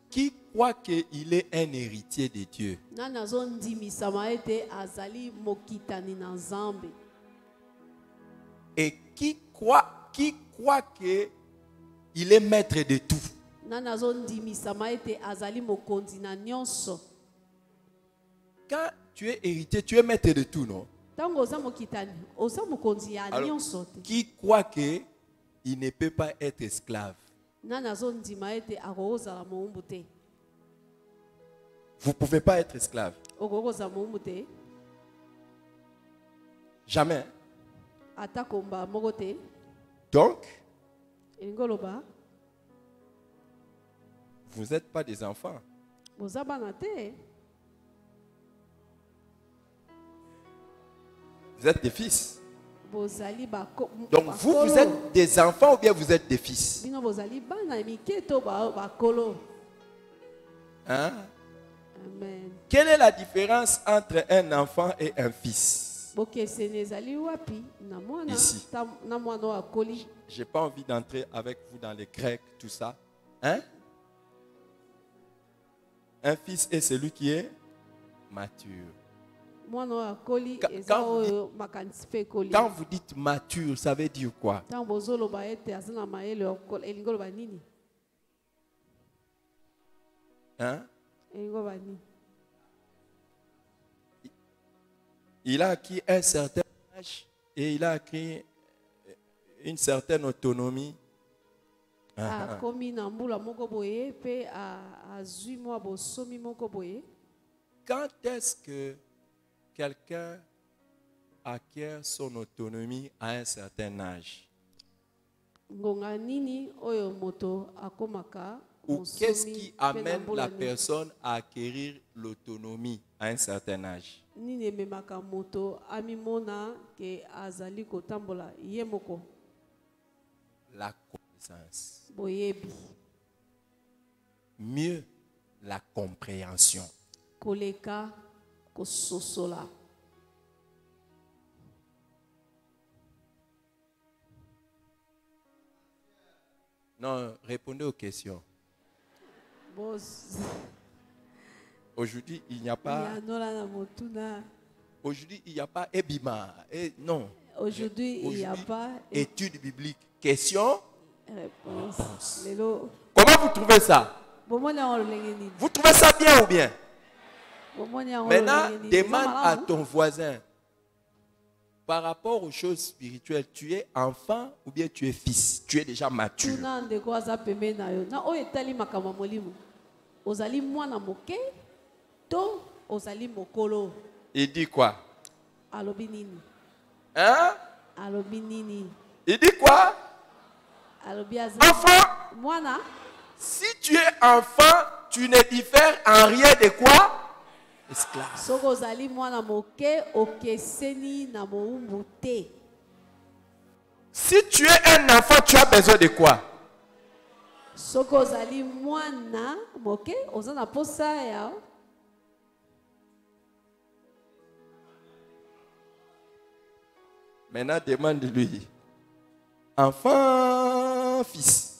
Qui croit qu'il est un héritier de Dieu? Et qui croit qu'il est maître de tout? Quand tu es héritier, tu es maître de tout, non? Alors, qui croit qu'il ne peut pas être esclave? Vous ne pouvez pas être esclave. Jamais. Donc, vous n'êtes pas des enfants. Vous êtes des fils. Donc vous êtes des enfants ou bien vous êtes des fils? Hein? Amen. Quelle est la différence entre un enfant et un fils? Ici. Je n'ai pas envie d'entrer avec vous dans les Grecs, tout ça. Hein? Un fils est celui qui est mature. Quand vous dites mature, ça veut dire quoi? Hein? Il a acquis un certain âge et il a acquis une certaine autonomie. Quand est-ce que quelqu'un acquiert son autonomie à un certain âge? Ou qu'est-ce qui amène la personne à acquérir l'autonomie à un certain âge? La connaissance. Mieux, la compréhension. Non, répondez aux questions. Aujourd'hui, il n'y a pas... Aujourd'hui, il n'y a pas Ebima. Non. Aujourd'hui, il n'y a pas... Étude biblique. Question. Réponse. Comment vous trouvez ça? Vous trouvez ça bien ou bien? Maintenant, demande à ton voisin. Par rapport aux choses spirituelles, tu es enfant ou bien tu es fils? Tu es déjà mature. Il dit quoi? Hein? Il dit quoi? Enfant, si tu es enfant, tu ne diffères en rien de quoi? Esclave. Si tu es un enfant, tu as besoin de quoi? Maintenant, demande-lui. Enfant, fils.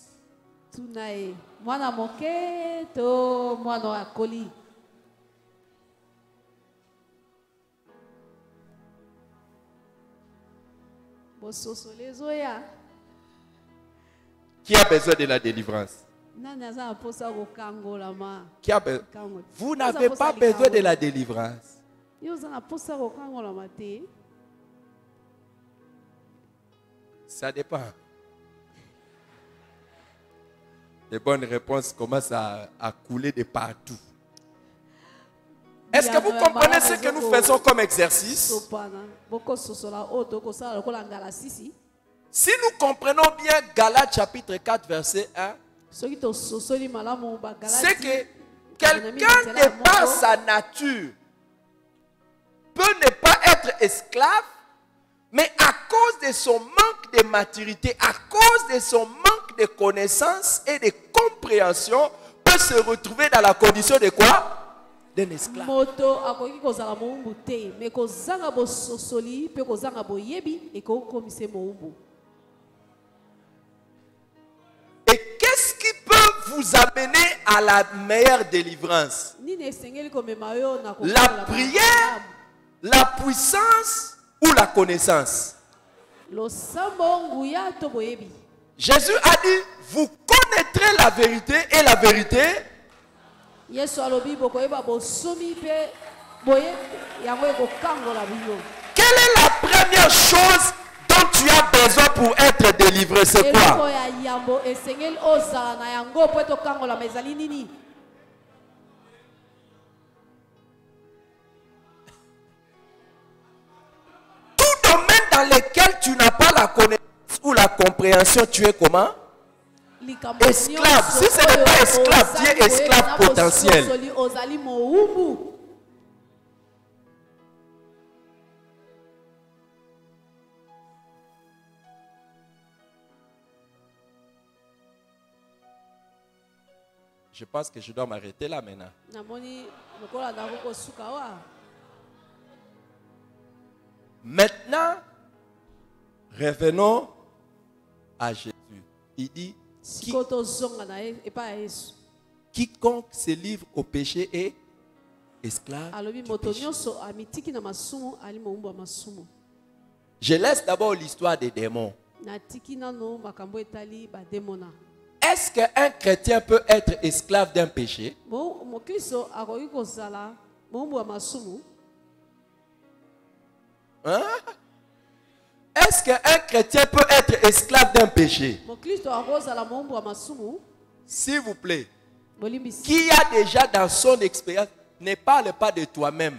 Qui a besoin de la délivrance? Qui a Vous n'avez pas besoin de la délivrance. Ça dépend. Les bonnes réponses commencent à couler de partout. Est-ce que vous comprenez ce que nous faisons comme exercice? Si nous comprenons bien Galates chapitre 4 verset 1, c'est que quelqu'un de par sa nature peut ne pas être esclave, mais à cause de son manque de maturité, à cause de son manque de connaissance et de compréhension, peut se retrouver dans la condition de quoi? D'un esclave. Et qu'est-ce qui peut vous amener à la meilleure délivrance? La prière, la puissance ou la connaissance? Jésus a dit, vous connaîtrez la vérité et la vérité. Quelle est la première chose dont tu as besoin pour être délivré? C'est quoi? Tout domaine dans lequel tu n'as pas la connaissance ou la compréhension, tu es comment? Esclave. Si ce n'est pas esclave, tu es esclave potentiel. Je pense que je dois m'arrêter là maintenant. Maintenant, revenons à Jésus. Il dit, quiconque se livre au péché est esclave du péché. Je laisse d'abord l'histoire des démons. Est-ce qu'un chrétien peut être esclave d'un péché? Hein? Est-ce qu'un chrétien peut être esclave d'un péché? S'il vous plaît, qui a déjà dans son expérience, ne parle pas de toi-même.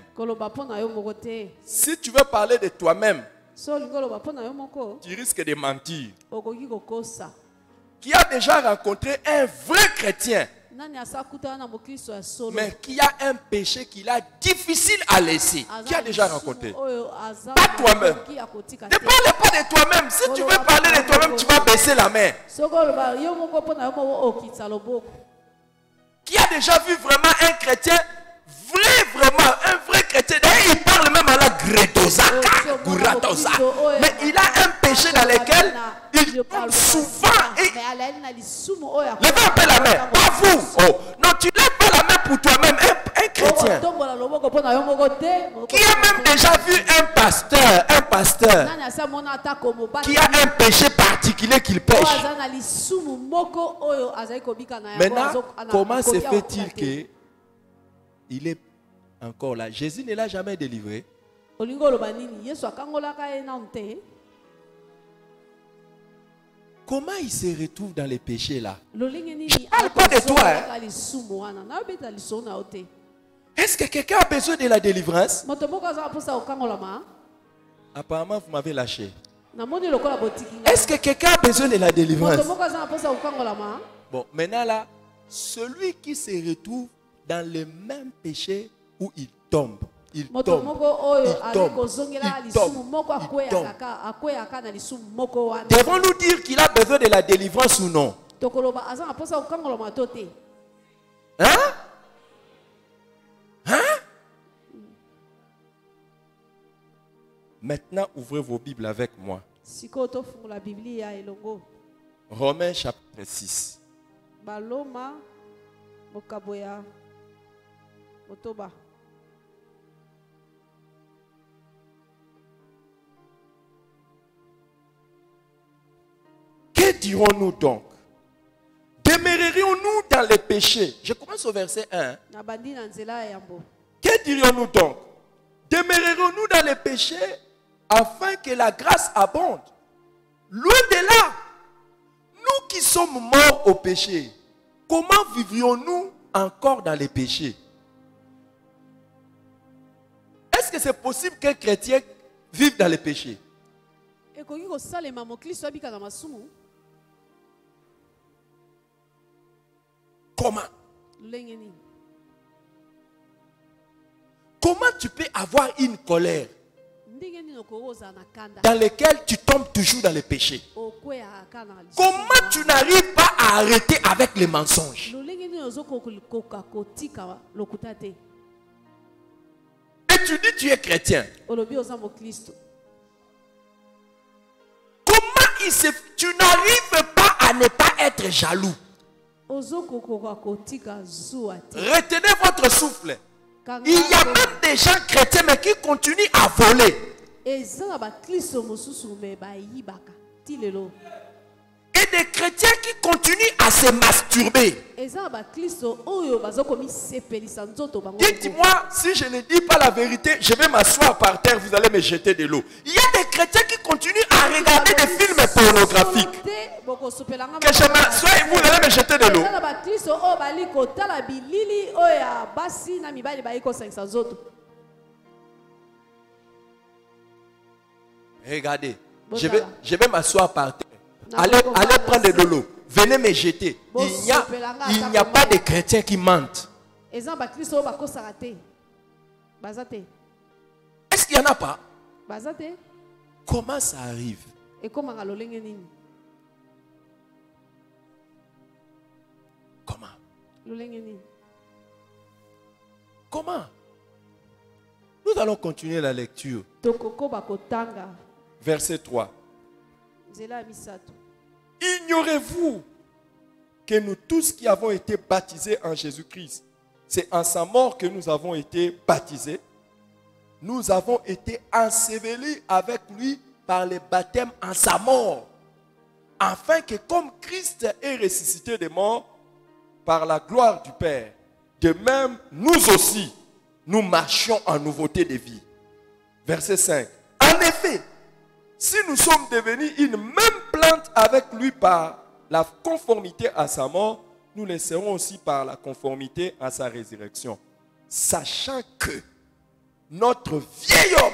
Si tu veux parler de toi-même, tu risques de mentir. Qui a déjà rencontré un vrai chrétien, mais qui a un péché qu'il a difficile à laisser? Qui a déjà rencontré? Pas toi-même. Ne parle pas de toi-même. Si tu veux parler de toi-même, tu vas baisser la main. Qui a déjà vu vraiment un chrétien, vraiment un vrai chrétien? D'ailleurs, il parle même à la Gredozaka, Guratosa. Mais il a un péché dans lequel il tombe souvent. Et Qui a même déjà vu un pasteur qui a un péché particulier qu'il pêche? Maintenant, comment se fait-il qu'il est encore là? Jésus ne l'a jamais délivré. Comment il se retrouve dans les péchés là? Je ne parle pas de toi. Est-ce que quelqu'un a besoin de la délivrance? Apparemment, vous m'avez lâché. Est-ce que quelqu'un a besoin de la délivrance? Bon, maintenant là, celui qui se retrouve dans le même péché où il tombe. Il tombe. Devons-nous dire qu'il a besoin de la délivrance ou non? Hein? Hein? Maintenant, ouvrez vos Bibles avec moi. Romains chapitre 6. Que dirons-nous donc? Demeurerions-nous dans les péchés? Je commence au verset 1. Que dirions-nous donc? Demeurerions-nous dans les péchés afin que la grâce abonde? Loin de là. Nous qui sommes morts au péché, comment vivrions-nous encore dans les péchés? Est-ce que c'est possible qu'un chrétien vive dans les péchés? Comment? Comment tu peux avoir une colère dans laquelle tu tombes toujours dans les péchés? Comment tu n'arrives pas à arrêter avec les mensonges? Et tu dis tu es chrétien. Comment tu n'arrives pas à ne pas être jaloux? Retenez votre souffle. Il y a même des gens chrétiens mais qui continuent à voler. Et des chrétiens qui continuent à se masturber. Dites-moi, si je ne dis pas la vérité, je vais m'asseoir par terre, vous allez me jeter de l'eau. Il y a des chrétiens qui continuent à regarder des films pornographiques. Que je m'assoie et vous allez me jeter de l'eau. Regardez, je vais m'asseoir par terre. Allez prendre de l'eau. Venez me jeter. Il n'y a pas de chrétiens qui mentent. Est-ce qu'il n'y en a pas? Comment ça arrive? Comment? Comment? Nous allons continuer la lecture. Verset 3. Ignorez-vous que nous tous qui avons été baptisés en Jésus-Christ, c'est en sa mort que nous avons été baptisés. Nous avons été ensevelis avec lui par le baptême en sa mort, afin que comme Christ est ressuscité des morts par la gloire du Père, de même nous aussi, nous marchions en nouveauté de vie. Verset 5. En effet, si nous sommes devenus une même plante avec lui par la conformité à sa mort, nous le serons aussi par la conformité à sa résurrection. Sachant que notre vieil homme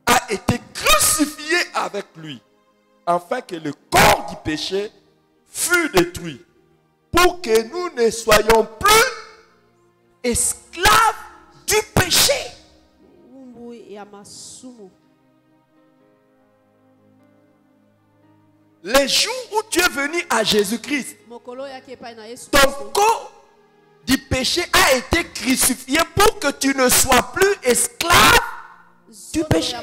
a été crucifié avec lui, afin que le corps du péché fût détruit, pour que nous ne soyons plus esclaves du péché. Les jours où tu es venu à Jésus-Christ, ton corps du péché a été crucifié pour que tu ne sois plus esclave du péché.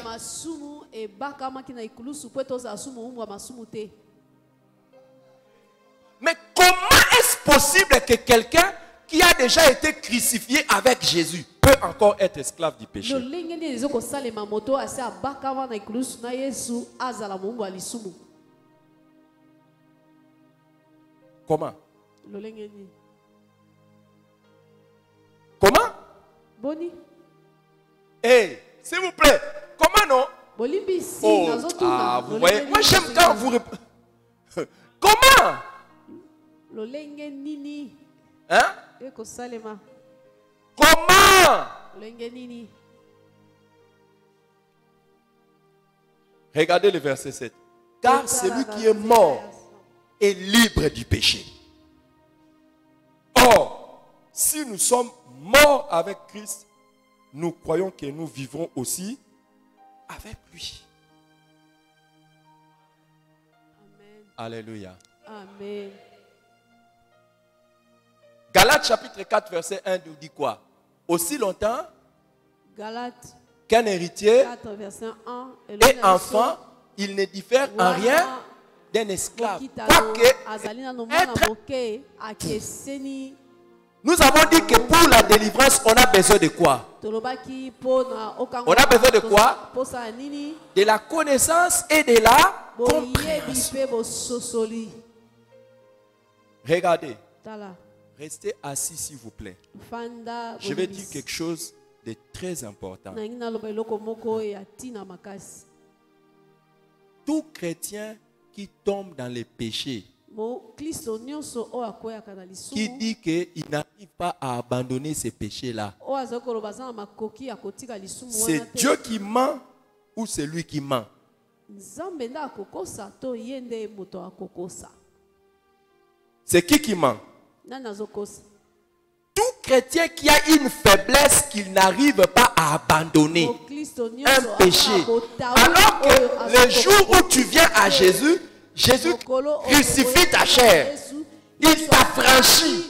Mais comment est-ce possible que quelqu'un qui a déjà été crucifié avec Jésus peut peut encore être esclave du péché. Comment? Comment? Boni. Hey, s'il vous plaît, comment non? Oh, vous voyez, moi j'aime quand vous répondez. Comment? Hein? Comment? Regardez le verset 7. Car celui qui est mort est libre du péché. Or, si nous sommes morts avec Christ, nous croyons que nous vivrons aussi avec lui. Amen. Alléluia. Amen. Galates chapitre 4 verset 1 nous dit quoi? Aussi longtemps Galates qu'un héritier 4, verset 1, et enfant, il ne diffère en rien d'un esclave. Quoique, nous avons dit que pour la délivrance, on a besoin de quoi? On a besoin de quoi? De la connaissance et de la compréhension. Regardez. Restez assis s'il vous plaît. Je vais dire quelque chose de très important. Tout chrétien qui tombe dans les péchés, qui dit qu'il n'arrive pas à abandonner ces péchés-là, c'est Dieu qui ment ou c'est lui qui ment? C'est qui ment? Tout chrétien qui a une faiblesse qu'il n'arrive pas à abandonner un péché. Alors que le jour où tu viens à Jésus, Jésus crucifie ta chair. Il t'affranchit.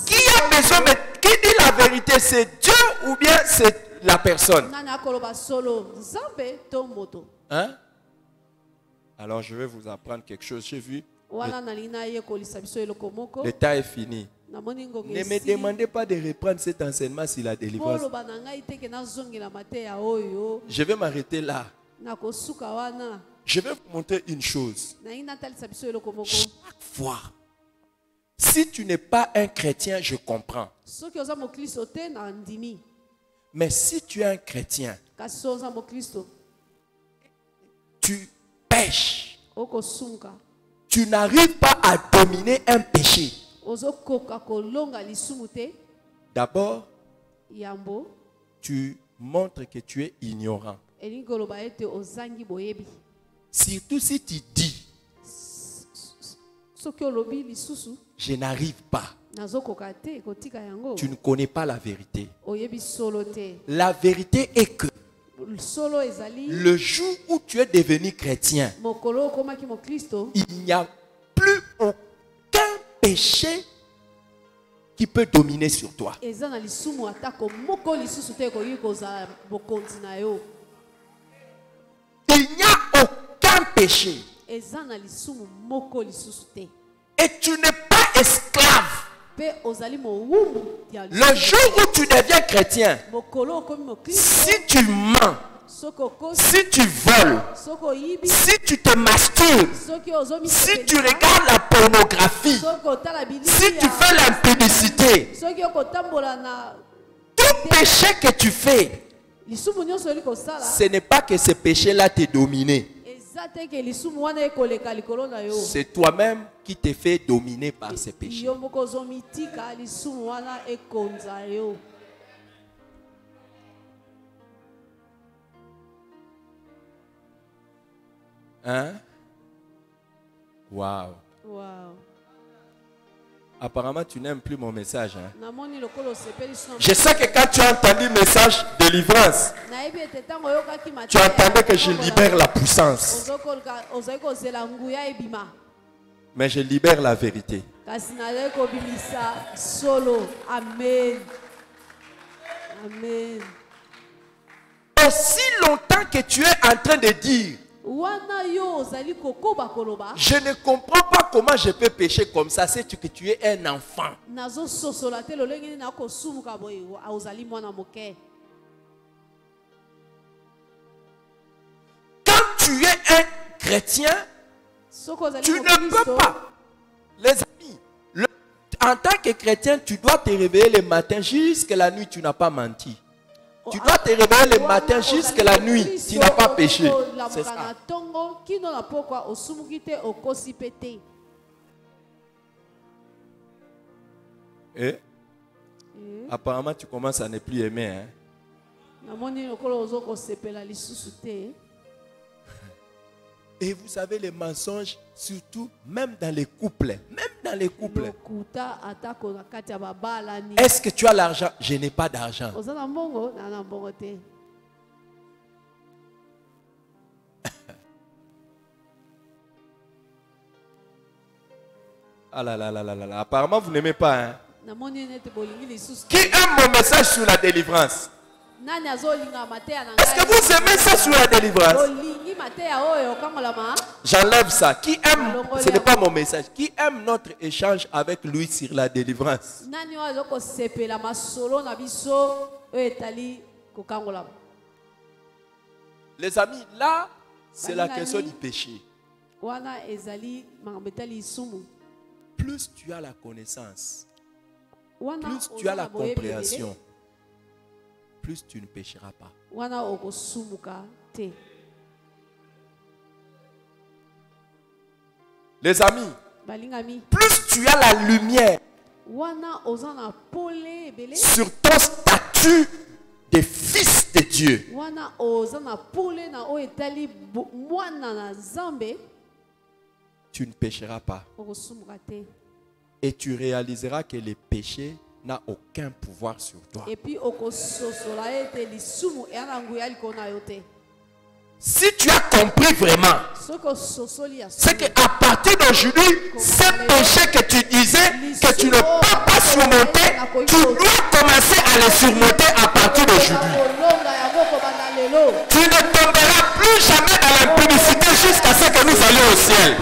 Qui a besoin de... Qui dit la vérité? C'est Dieu ou bien c'est la personne? Hein? Alors je vais vous apprendre quelque chose. J'ai vu. Le temps est fini. Ne me demandez pas de reprendre cet enseignement sur la délivrance. Je vais m'arrêter là. Je vais vous montrer une chose. Chaque fois, si tu n'es pas un chrétien, je comprends. Mais si tu es un chrétien, tu pêches. Tu n'arrives pas à dominer un péché. D'abord, tu montres que tu es ignorant. Surtout si tu dis, je n'arrive pas. Tu ne connais pas la vérité. La vérité est que le jour où tu es devenu chrétien, il n'y a plus aucun péché qui peut dominer sur toi. Il n'y a aucun péché. Et tu n'es pas esclave. Le jour où tu deviens chrétien, si tu mens, si tu voles, si tu te masturbes, si tu regardes la pornographie, si tu fais l'impudicité, tout péché que tu fais, ce n'est pas que ce péché-là t'est dominé. C'est toi-même qui te fait dominer par ces péchés. Hein? Wow. Apparemment, tu n'aimes plus mon message. Hein? Je sais que quand tu as entendu le message de délivrance, tu entendais que je libère la puissance. Mais je libère la vérité. Amen. Amen. Aussi longtemps que tu es en train de dire Je ne comprends pas comment je peux pécher comme ça, c'est que tu es un enfant. Quand tu es un chrétien, tu ne peux pas. Les amis, en tant que chrétien, tu dois te réveiller le matin jusqu'à la nuit, tu n'as pas menti. Tu dois te réveiller le matin jusqu'à la nuit, tu n'as pas péché. C'est ça. Et apparemment, tu commences à ne plus aimer. Hein? Et vous savez, les mensonges, surtout, même dans les couples. Même dans les couples. Est-ce que tu as l'argent? Je n'ai pas d'argent. Ah là là là là là. Apparemment, vous n'aimez pas. Hein? Qui aime mon message sur la délivrance? Est-ce que vous aimez ça sur la délivrance? J'enlève ça. Qui aime, ce n'est pas mon message. Qui aime notre échange avec lui sur la délivrance? Les amis, là, c'est la question du péché. Plus tu as la connaissance, plus tu as la compréhension, plus tu ne pécheras pas. Les amis, plus tu as la lumière sur ton statut de fils de Dieu, tu ne pécheras pas. Et tu réaliseras que le péché n'a aucun pouvoir sur toi. Si tu as compris vraiment, c'est qu'à partir d'aujourd'hui, ce péché que tu disais que tu ne peux pas surmonter, tu dois commencer à le surmonter à partir d'aujourd'hui. Tu ne tomberas plus jamais dans l'impudicité jusqu'à ce que nous allions au ciel.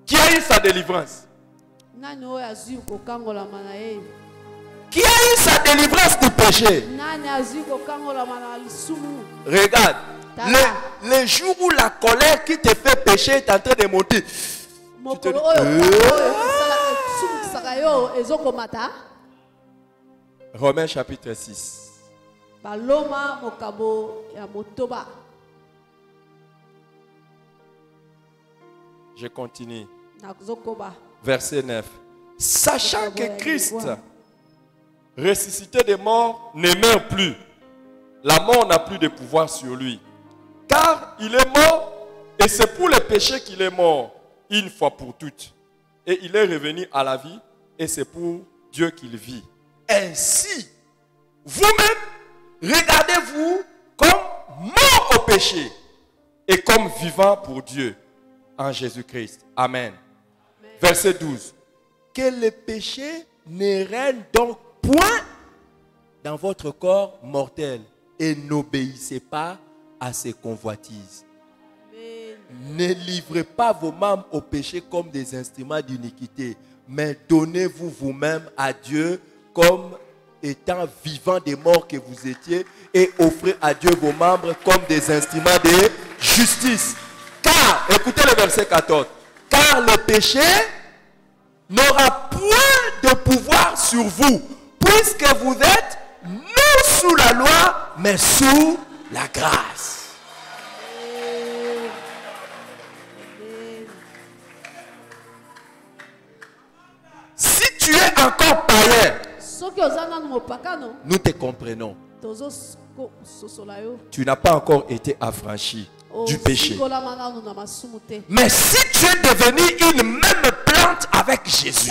Qui a eu sa délivrance? Qui a eu sa délivrance du péché? Regarde, le jour où la colère qui te fait pécher est en train de monter, tu te dis, Romains chapitre 6. Je continue. Verset 9. Sachant que Christ, ressuscité des morts, ne meurt plus. La mort n'a plus de pouvoir sur lui. Car il est mort, et c'est pour le péché qu'il est mort, une fois pour toutes. Et il est revenu à la vie, et c'est pour Dieu qu'il vit. Ainsi, vous-même, regardez-vous comme mort au péché, et comme vivant pour Dieu, en Jésus-Christ. Amen. Verset 12. Que le péché ne règne donc point dans votre corps mortel et n'obéissez pas à ses convoitises. Amen. Ne livrez pas vos membres au péché comme des instruments d'iniquité, mais donnez-vous vous-même à Dieu comme étant vivants des morts que vous étiez et offrez à Dieu vos membres comme des instruments de justice. Car, écoutez le verset 14, car le péché n'aura point de pouvoir sur vous, puisque vous êtes non sous la loi, mais sous la grâce. Si tu es encore païen, nous te comprenons. Tu n'as pas encore été affranchi du péché. Mais si tu es devenu une même plante avec Jésus,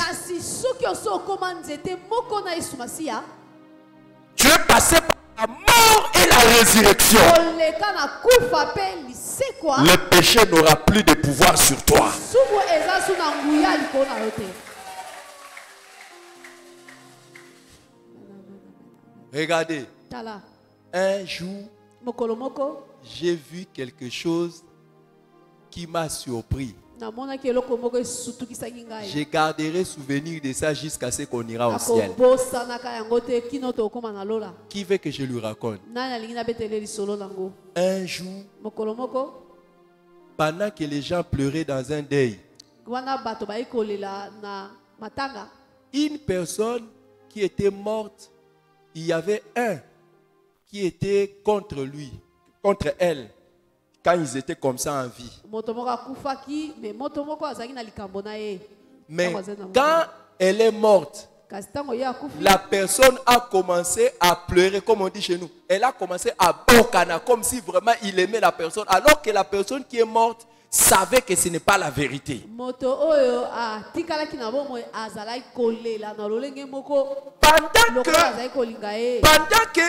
tu es passé par la mort et la résurrection, le péché n'aura plus de pouvoir sur toi. Regardez. Tala. Un jour, Mokolo moko. j'ai vu quelque chose qui m'a surpris. Je garderai souvenir de ça jusqu'à ce qu'on ira au ciel. Qui veut que je lui raconte? Un jour, pendant que les gens pleuraient dans un deuil, une personne qui était morte, il y avait un qui était contre lui, contre elle. Quand ils étaient comme ça en vie. Mais quand elle est morte, la personne a commencé à pleurer, comme on dit chez nous. Elle a commencé à bocana, comme si vraiment il aimait la personne, alors que la personne qui est morte savait que ce n'est pas la vérité. Pendant que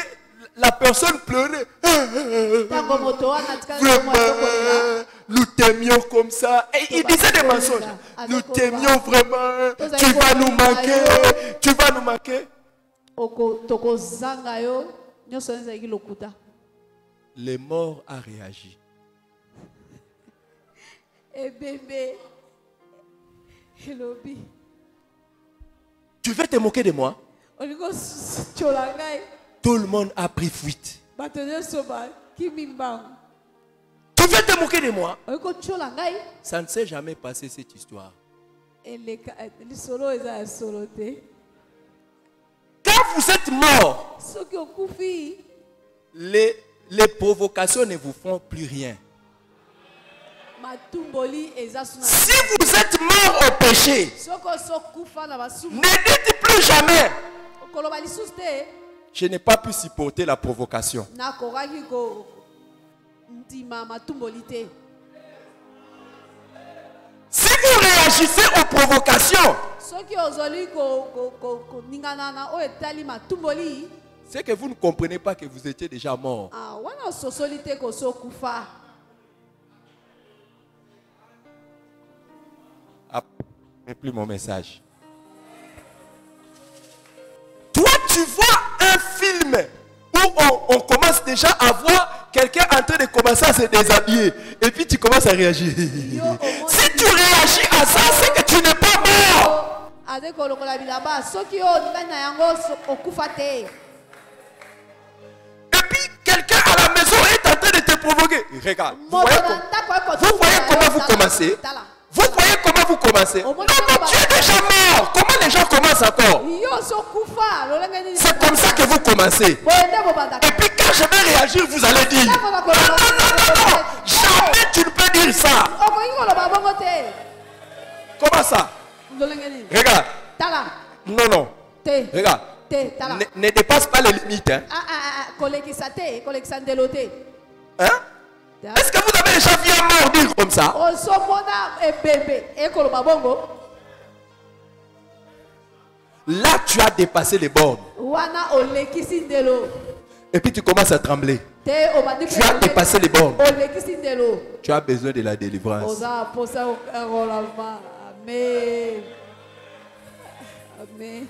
la personne pleurait. Vraiment, nous t'aimions comme ça. Et il disait des mensonges. Nous t'aimions vraiment. Tu vas nous manquer. Tu vas nous manquer. Le mort a réagi. Tu veux te moquer de moi? Tout le monde a pris fuite. Tu veux te moquer de moi? Ça ne s'est jamais passé cette histoire. Quand vous êtes mort, les provocations ne vous font plus rien. Si vous êtes mort au péché, ne dites plus jamais: je n'ai pas pu supporter la provocation. Si vous réagissez aux provocations, c'est que vous ne comprenez pas que vous étiez déjà mort. Après, plus mon message. Toi, tu vois un film où on commence déjà à voir quelqu'un en train de commencer à se déshabiller. Et puis tu commences à réagir. Si tu réagis à ça, c'est que tu n'es pas mort. Et puis quelqu'un à la maison est en train de te provoquer. Regarde, vous voyez comment vous commencez? Vous voyez comment vous commencez? Non, tu es déjà mort. Comment les gens commencent encore? C'est comme ça que vous commencez. Et puis quand je vais réagir, vous allez dire: non, jamais tu ne peux dire ça. Comment ça? Regarde. Non. Regarde. Ne dépasse pas les limites. Hein? Est-ce que vous avez déjà vu un mort dire comme ça? Là, tu as dépassé les bornes. Et puis tu commences à trembler. Tu as dépassé les bornes. Tu as besoin de la délivrance. Amen. Amen.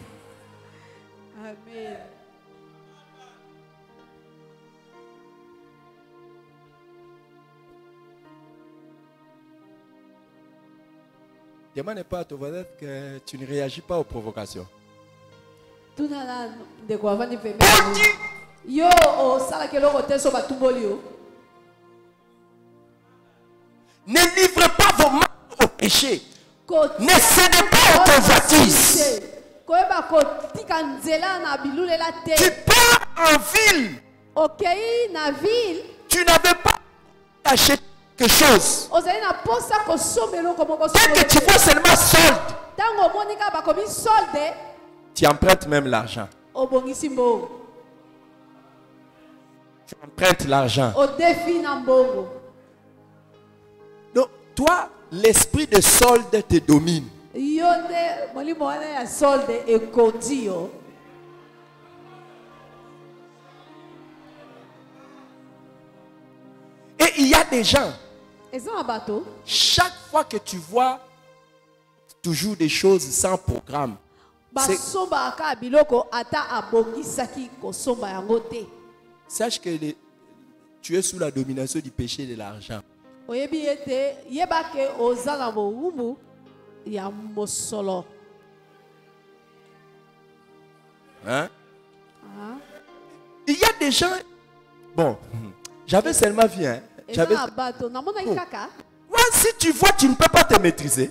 Amen. Demande pas à ton voisin que tu ne réagis pas aux provocations. Ne livrez pas vos mains au péché. Ne cédez pas aux convoitises. Tu pars en ville. Tu n'avais pas acheté quelque chose. Dès que tu vois seulement solde, tu empruntes même l'argent. Tu empruntes l'argent. Donc, toi, l'esprit de solde te domine. Et il y a des gens, chaque fois que tu vois toujours des choses sans programme, Sache que tu es sous la domination du péché et de l'argent. Hein? Il y a des gens. Bon, j'avais seulement vu. Hein? Si tu vois, tu ne peux pas te maîtriser.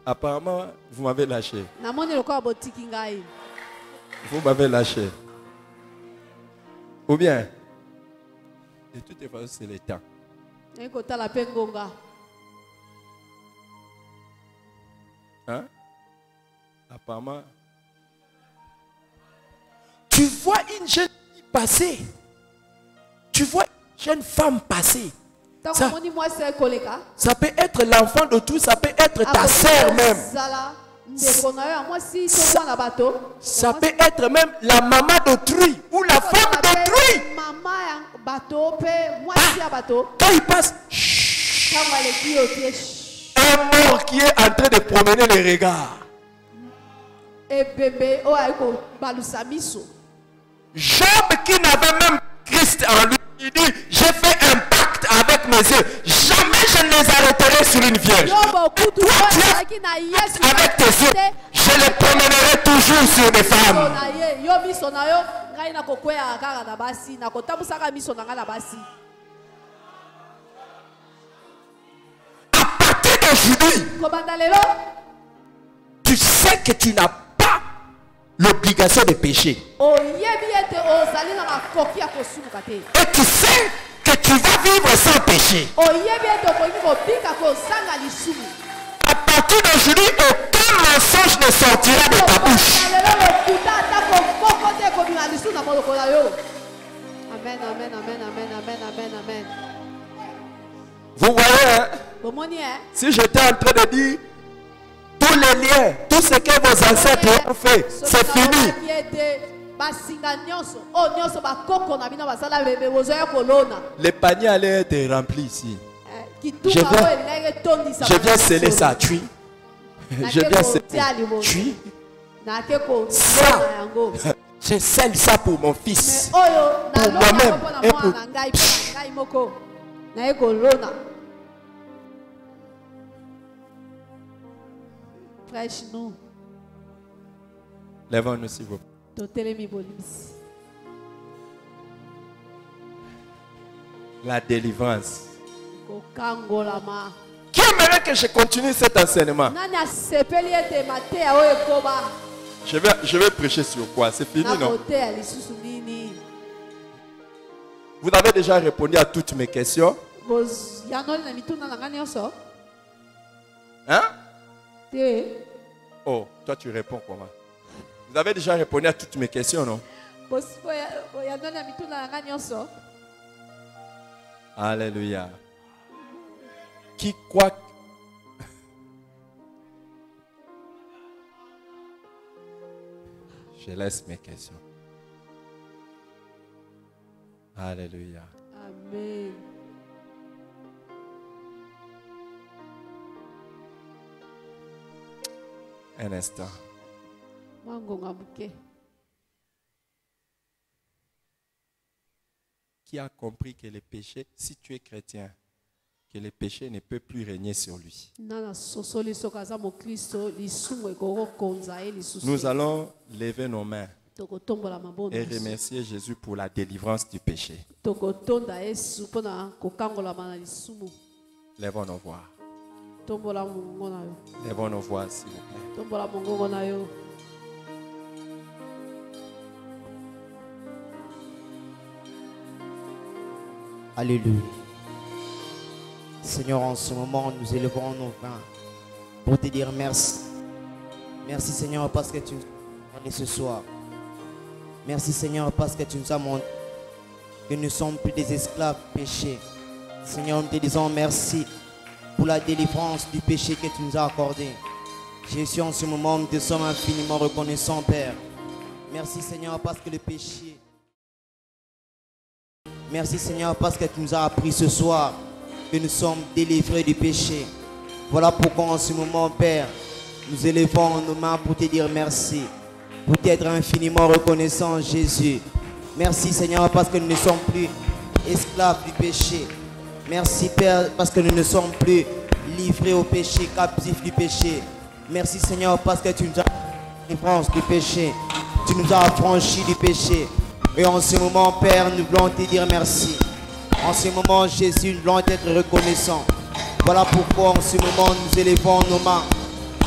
Apparemment, vous m'avez lâché. Vous m'avez lâché. Ou bien, de toutes les façons, c'est le temps. Hein? Apparemment. Tu vois une jeune fille passer. Tu vois une jeune femme passer. Ça peut être l'enfant de tout, ça peut être ta sœur même. Ça peut être même la maman d'autrui ou la femme d'autrui. Quand il passe, un mort qui est en train de promener les regards. Job qui n'avait même Christ en lui, il dit, j'ai fait un pacte avec mes yeux. Jamais je ne les arrêterai sur une vierge. Toi, tu es avec tes yeux, je les promènerai toujours sur des femmes. À partir d'aujourd'hui, tu sais que tu n'as pas l'obligation de pécher. Et tu sais que tu vas vivre sans péché. À partir d'aujourd'hui, aucun mensonge ne sortira de ta bouche. Amen, amen, amen, amen, amen, amen, amen. Vous voyez, hein? Si j'étais en train de dire tous les liens, tout ce que vos ancêtres ont fait, c'est fini. Les paniers allaient être remplis ici. Je viens sceller ça, tu. Je viens sceller. Tu. Ça. Je scelle ça pour mon fils. Pour moi-même. Et pour... Lèvons-nous s'il vous plaît. La délivrance. Qui aimerait que je continue cet enseignement? Je vais prêcher sur quoi? C'est fini, non? Vous avez déjà répondu à toutes mes questions? Hein? Oh, toi tu réponds comment? Vous avez déjà répondu à toutes mes questions, non? Alléluia. Qui croit? Je laisse mes questions. Alléluia. Amen. Un instant. Qui a compris que le péché, si tu es chrétien, que le péché ne peut plus régner sur lui? Nous allons lever nos mains et remercier Jésus pour la délivrance du péché. Lèvons nos voix. Lèvons nos voix, s'il vous plaît. Alléluia. Seigneur, en ce moment, nous élevons nos mains pour te dire merci. Merci, Seigneur, parce que tu nous as donné ce soir. Merci, Seigneur, parce que tu nous as montré que nous ne sommes plus des esclaves péchés. Seigneur, nous te disons merci pour la délivrance du péché que tu nous as accordé. Jésus, en ce moment, nous te sommes infiniment reconnaissants, Père. Merci, Seigneur, parce que le péché... Merci, Seigneur, parce que tu nous as appris ce soir que nous sommes délivrés du péché. Voilà pourquoi en ce moment, Père, nous élevons nos mains pour te dire merci, pour t'être infiniment reconnaissant, Jésus. Merci, Seigneur, parce que nous ne sommes plus esclaves du péché. Merci, Père, parce que nous ne sommes plus livrés au péché, captifs du péché. Merci, Seigneur, parce que tu nous as délivré du péché. Tu nous as affranchis du péché. Et en ce moment, Père, nous voulons te dire merci. En ce moment, Jésus, nous voulons être reconnaissants. Voilà pourquoi en ce moment, nous élevons nos mains,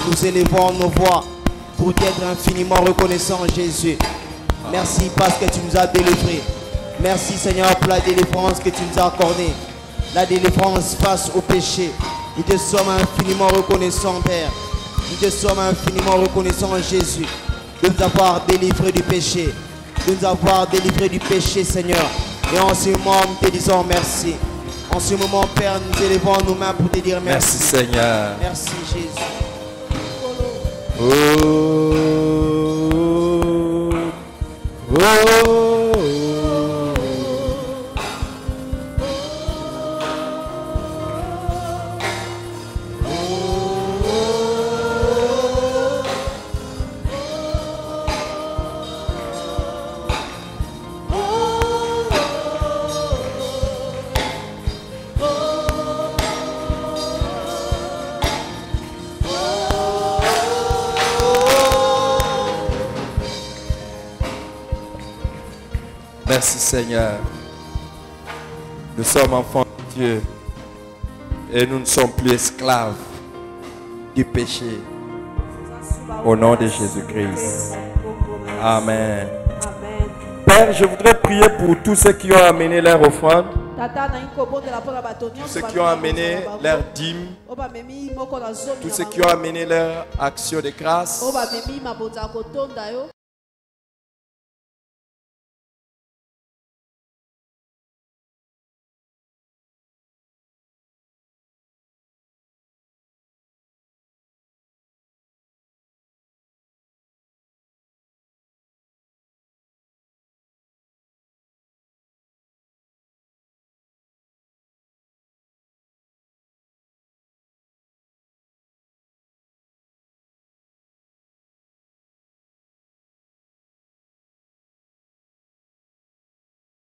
nous élevons nos voix pour t'être infiniment reconnaissants, Jésus. Merci parce que tu nous as délivrés. Merci, Seigneur, pour la délivrance que tu nous as accordée. La délivrance face au péché. Nous te sommes infiniment reconnaissants, Père. Nous te sommes infiniment reconnaissants, Jésus, de nous avoir délivrés du péché. De nous avoir délivrés du péché, Seigneur. Et en ce moment, nous te disons merci. En ce moment, Père, nous élevons nos mains pour te dire merci. Merci, Seigneur. Merci, Jésus. Merci Seigneur. Nous sommes enfants de Dieu et nous ne sommes plus esclaves du péché. Au nom de Jésus-Christ. Amen. Père, je voudrais prier pour tous ceux qui ont amené leur offrande, tous ceux qui ont amené leur dîme, tous ceux qui ont amené leur action de grâce.